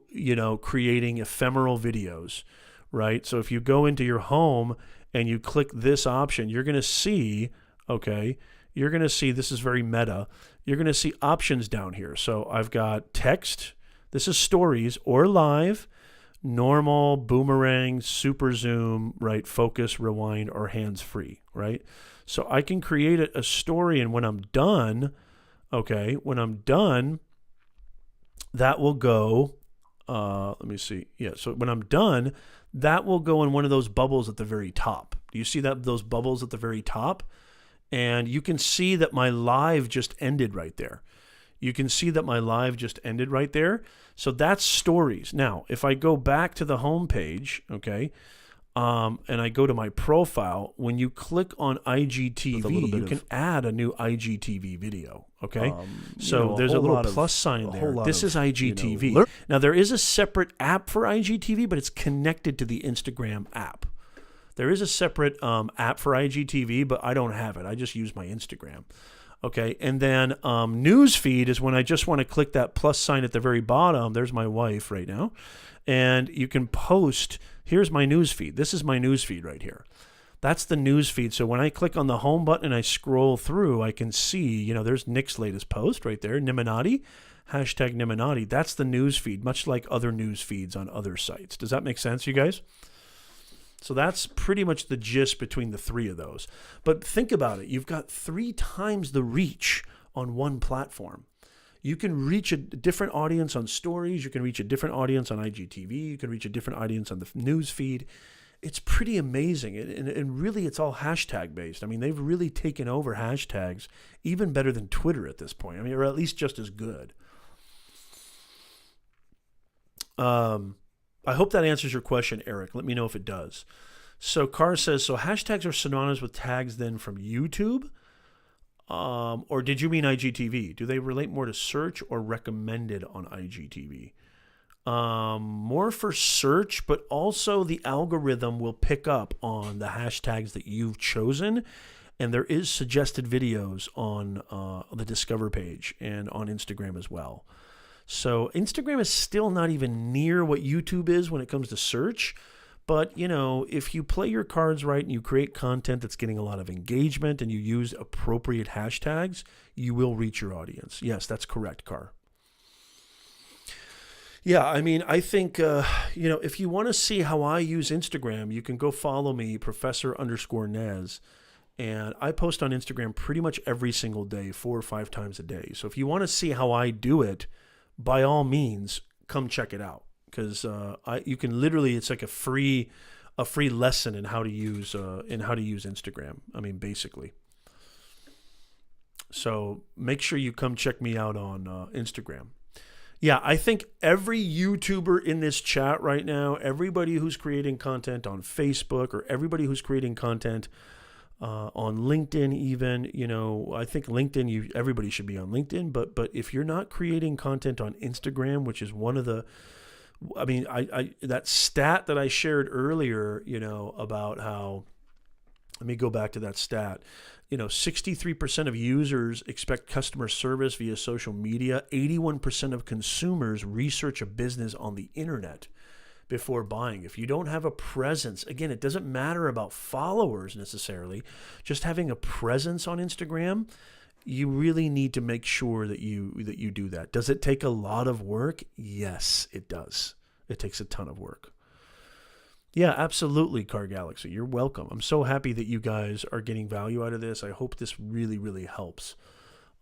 Speaker 1: creating ephemeral videos, right? So if you go into your home and you click this option, you're going to see, this is very meta. You're going to see options down here. So I've got text. This is stories or live, normal, boomerang, super zoom, right? Focus, rewind, or hands free, right? So I can create a story, and when I'm done, that will go, let me see. Yeah, so when I'm done, that will go in one of those bubbles at the very top. Do you see those bubbles at the very top? And you can see that my live just ended right there. So that's stories. Now, if I go back to the home page, and I go to my profile, when you click on IGTV, you can add a new IGTV video, so there's a little plus sign there. This is IGTV. Now, there is a separate app for IGTV, but it's connected to the Instagram app. There is a separate app for IGTV, but I don't have it. I just use my Instagram. Okay, and then news feed is when I just want to click that plus sign at the very bottom. There's my wife right now. And you can post, here's my news feed. This is my news feed right here. That's the news feed. So when I click on the home button and I scroll through, I can see, there's Nick's latest post right there, Niminati, #Niminati. That's the news feed, much like other news feeds on other sites. Does that make sense, you guys? So that's pretty much the gist between the 3 of those. But think about it. You've got 3 times the reach on one platform. You can reach a different audience on stories. You can reach a different audience on IGTV. You can reach a different audience on the news feed. It's pretty amazing. And really, it's all hashtag based. I mean, they've really taken over hashtags even better than Twitter at this point. I mean, or at least just as good. I hope that answers your question, Eric. Let me know if it does. So Carr says, so hashtags are synonymous with tags then from YouTube? Or did you mean IGTV? Do they relate more to search or recommended on IGTV? More for search, but also the algorithm will pick up on the hashtags that you've chosen. And there is suggested videos on the Discover page and on Instagram as well. So Instagram is still not even near what YouTube is when it comes to search. But, if you play your cards right and you create content that's getting a lot of engagement and you use appropriate hashtags, you will reach your audience. Yes, that's correct, Carr. Yeah, I mean, I think, if you want to see how I use Instagram, you can go follow me, Professor_Nez. And I post on Instagram pretty much every single day, 4 or 5 times a day. So if you want to see how I do it, by all means, come check it out. Because you can literally, it's like a free lesson in how to use Instagram. I mean, basically. So make sure you come check me out on Instagram. Yeah, I think every YouTuber in this chat right now, everybody who's creating content on Facebook, or everybody who's creating content on LinkedIn, even, I think LinkedIn, everybody should be on LinkedIn. But if you're not creating content on Instagram, which is one of the, I mean, I that stat that I shared earlier, about how, let me go back to that stat. 63% of users expect customer service via social media. 81% of consumers research a business on the internet before buying. If you don't have a presence, again, it doesn't matter about followers necessarily, just having a presence on Instagram, you really need to make sure that you do that. Does it take a lot of work? Yes, it does. It takes a ton of work. Yeah, absolutely, Car Galaxy. You're welcome. I'm so happy that you guys are getting value out of this. I hope this really, really helps.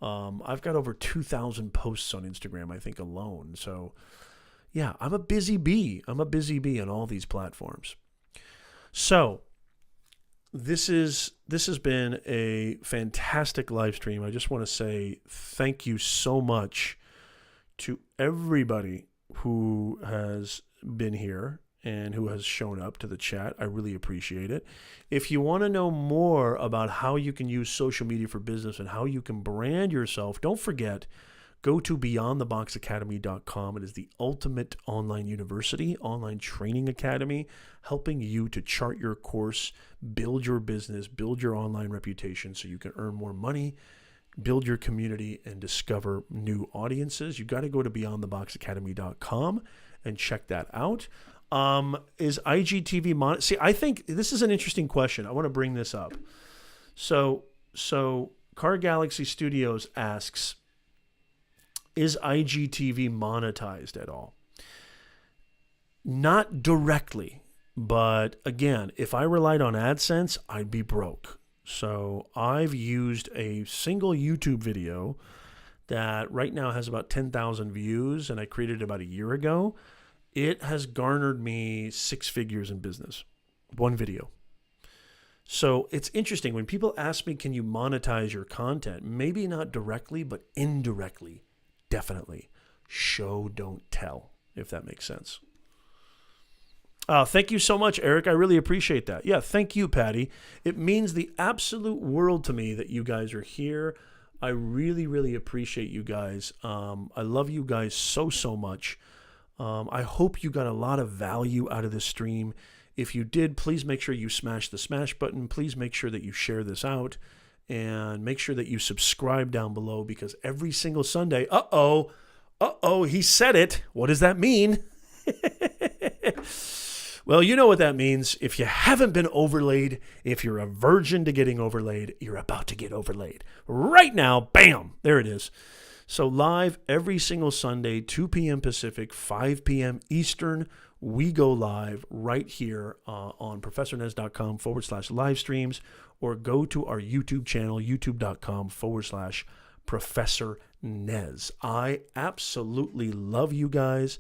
Speaker 1: I've got over 2,000 posts on Instagram, I think, alone. So, yeah, I'm a busy bee. I'm a busy bee on all these platforms. So, this has been a fantastic live stream. I just want to say thank you so much to everybody who has been here and who has shown up to the chat. I really appreciate it. If you want to know more about how you can use social media for business and how you can brand yourself, don't forget, go to beyondtheboxacademy.com. It is the ultimate online university, online training academy, helping you to chart your course, build your business, build your online reputation so you can earn more money, build your community, and discover new audiences. You got to go to beyondtheboxacademy.com and check that out. Is IGTV See, I think this is an interesting question. I want to bring this up. So Car Galaxy Studios asks, is IGTV monetized at all? Not directly, but again, if I relied on AdSense, I'd be broke. So I've used a single YouTube video that right now has about 10,000 views, and I created it about a year ago. It has garnered me 6 figures in business. One video. So it's interesting. When people ask me, can you monetize your content? Maybe not directly, but indirectly. Definitely. Show, don't tell, if that makes sense. Thank you so much, Eric. I really appreciate that. Yeah, thank you, Patty. It means the absolute world to me that you guys are here. I really, really appreciate you guys. I love you guys so, so much. I hope you got a lot of value out of this stream. If you did, please make sure you smash the smash button. Please make sure that you share this out. And make sure that you subscribe down below, because every single Sunday, he said it. What does that mean? Well, you know what that means. If you haven't been overlaid, if you're a virgin to getting overlaid, you're about to get overlaid. Right now, bam, there it is. So live every single Sunday, 2 p.m. Pacific, 5 p.m. Eastern, we go live right here on ProfessorNez.com/live streams, or go to our YouTube channel, YouTube.com/Professor Nez. I absolutely love you guys.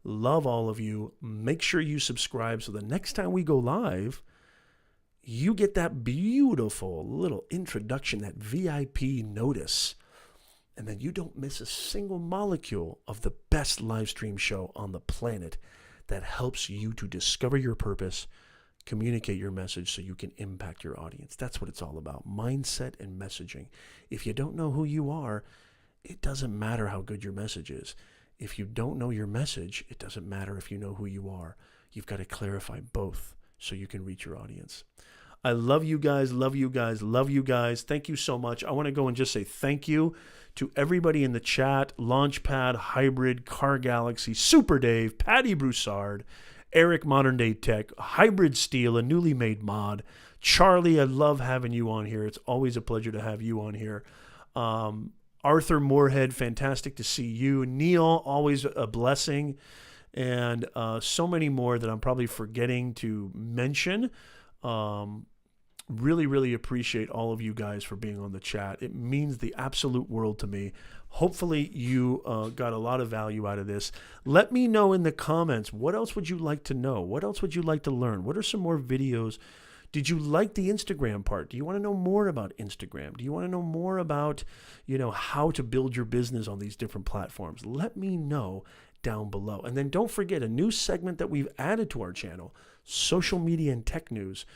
Speaker 1: Love all of you. Make sure you subscribe so the next time we go live, you get that beautiful little introduction, that VIP notice. And then you don't miss a single molecule of the best live stream show on the planet that helps you to discover your purpose, communicate your message so you can impact your audience. That's what it's all about, mindset and messaging. If you don't know who you are, it doesn't matter how good your message is. If you don't know your message, it doesn't matter if you know who you are. You've got to clarify both so you can reach your audience. I love you guys, love you guys, love you guys. Thank you so much. I want to go and just say thank you to everybody in the chat: Launchpad, Hybrid, Car Galaxy, Super Dave, Patty Broussard, Eric Modern Day Tech, Hybrid Steel, a newly made mod. Charlie, I love having you on here. It's always a pleasure to have you on here. Arthur Moorhead, fantastic to see you. Neil, always a blessing. and so many more that I'm probably forgetting to mention. Really, really appreciate all of you guys for being on the chat. It means the absolute world to me. Hopefully you got a lot of value out of this. Let me know in the comments, what else would you like to know? What else would you like to learn? What are some more videos? Did you like the Instagram part? Do you want to know more about Instagram? Do you want to know more about, how to build your business on these different platforms? Let me know down below. And then don't forget a new segment that we've added to our channel, Social Media and Tech News,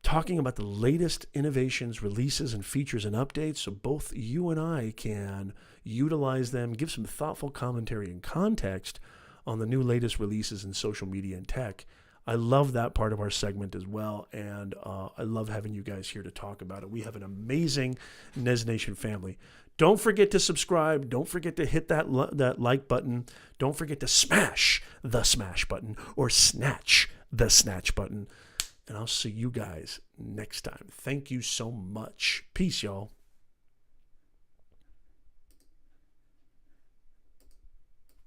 Speaker 1: talking about the latest innovations, releases, and features and updates, so both you and I can utilize them, give some thoughtful commentary and context on the new latest releases in social media and tech. I love that part of our segment as well, and I love having you guys here to talk about it. We have an amazing Nez Nation family. Don't forget to subscribe. Don't forget to hit that like button. Don't forget to smash the smash button or snatch the snatch button. And I'll see you guys next time. Thank you so much. Peace, y'all.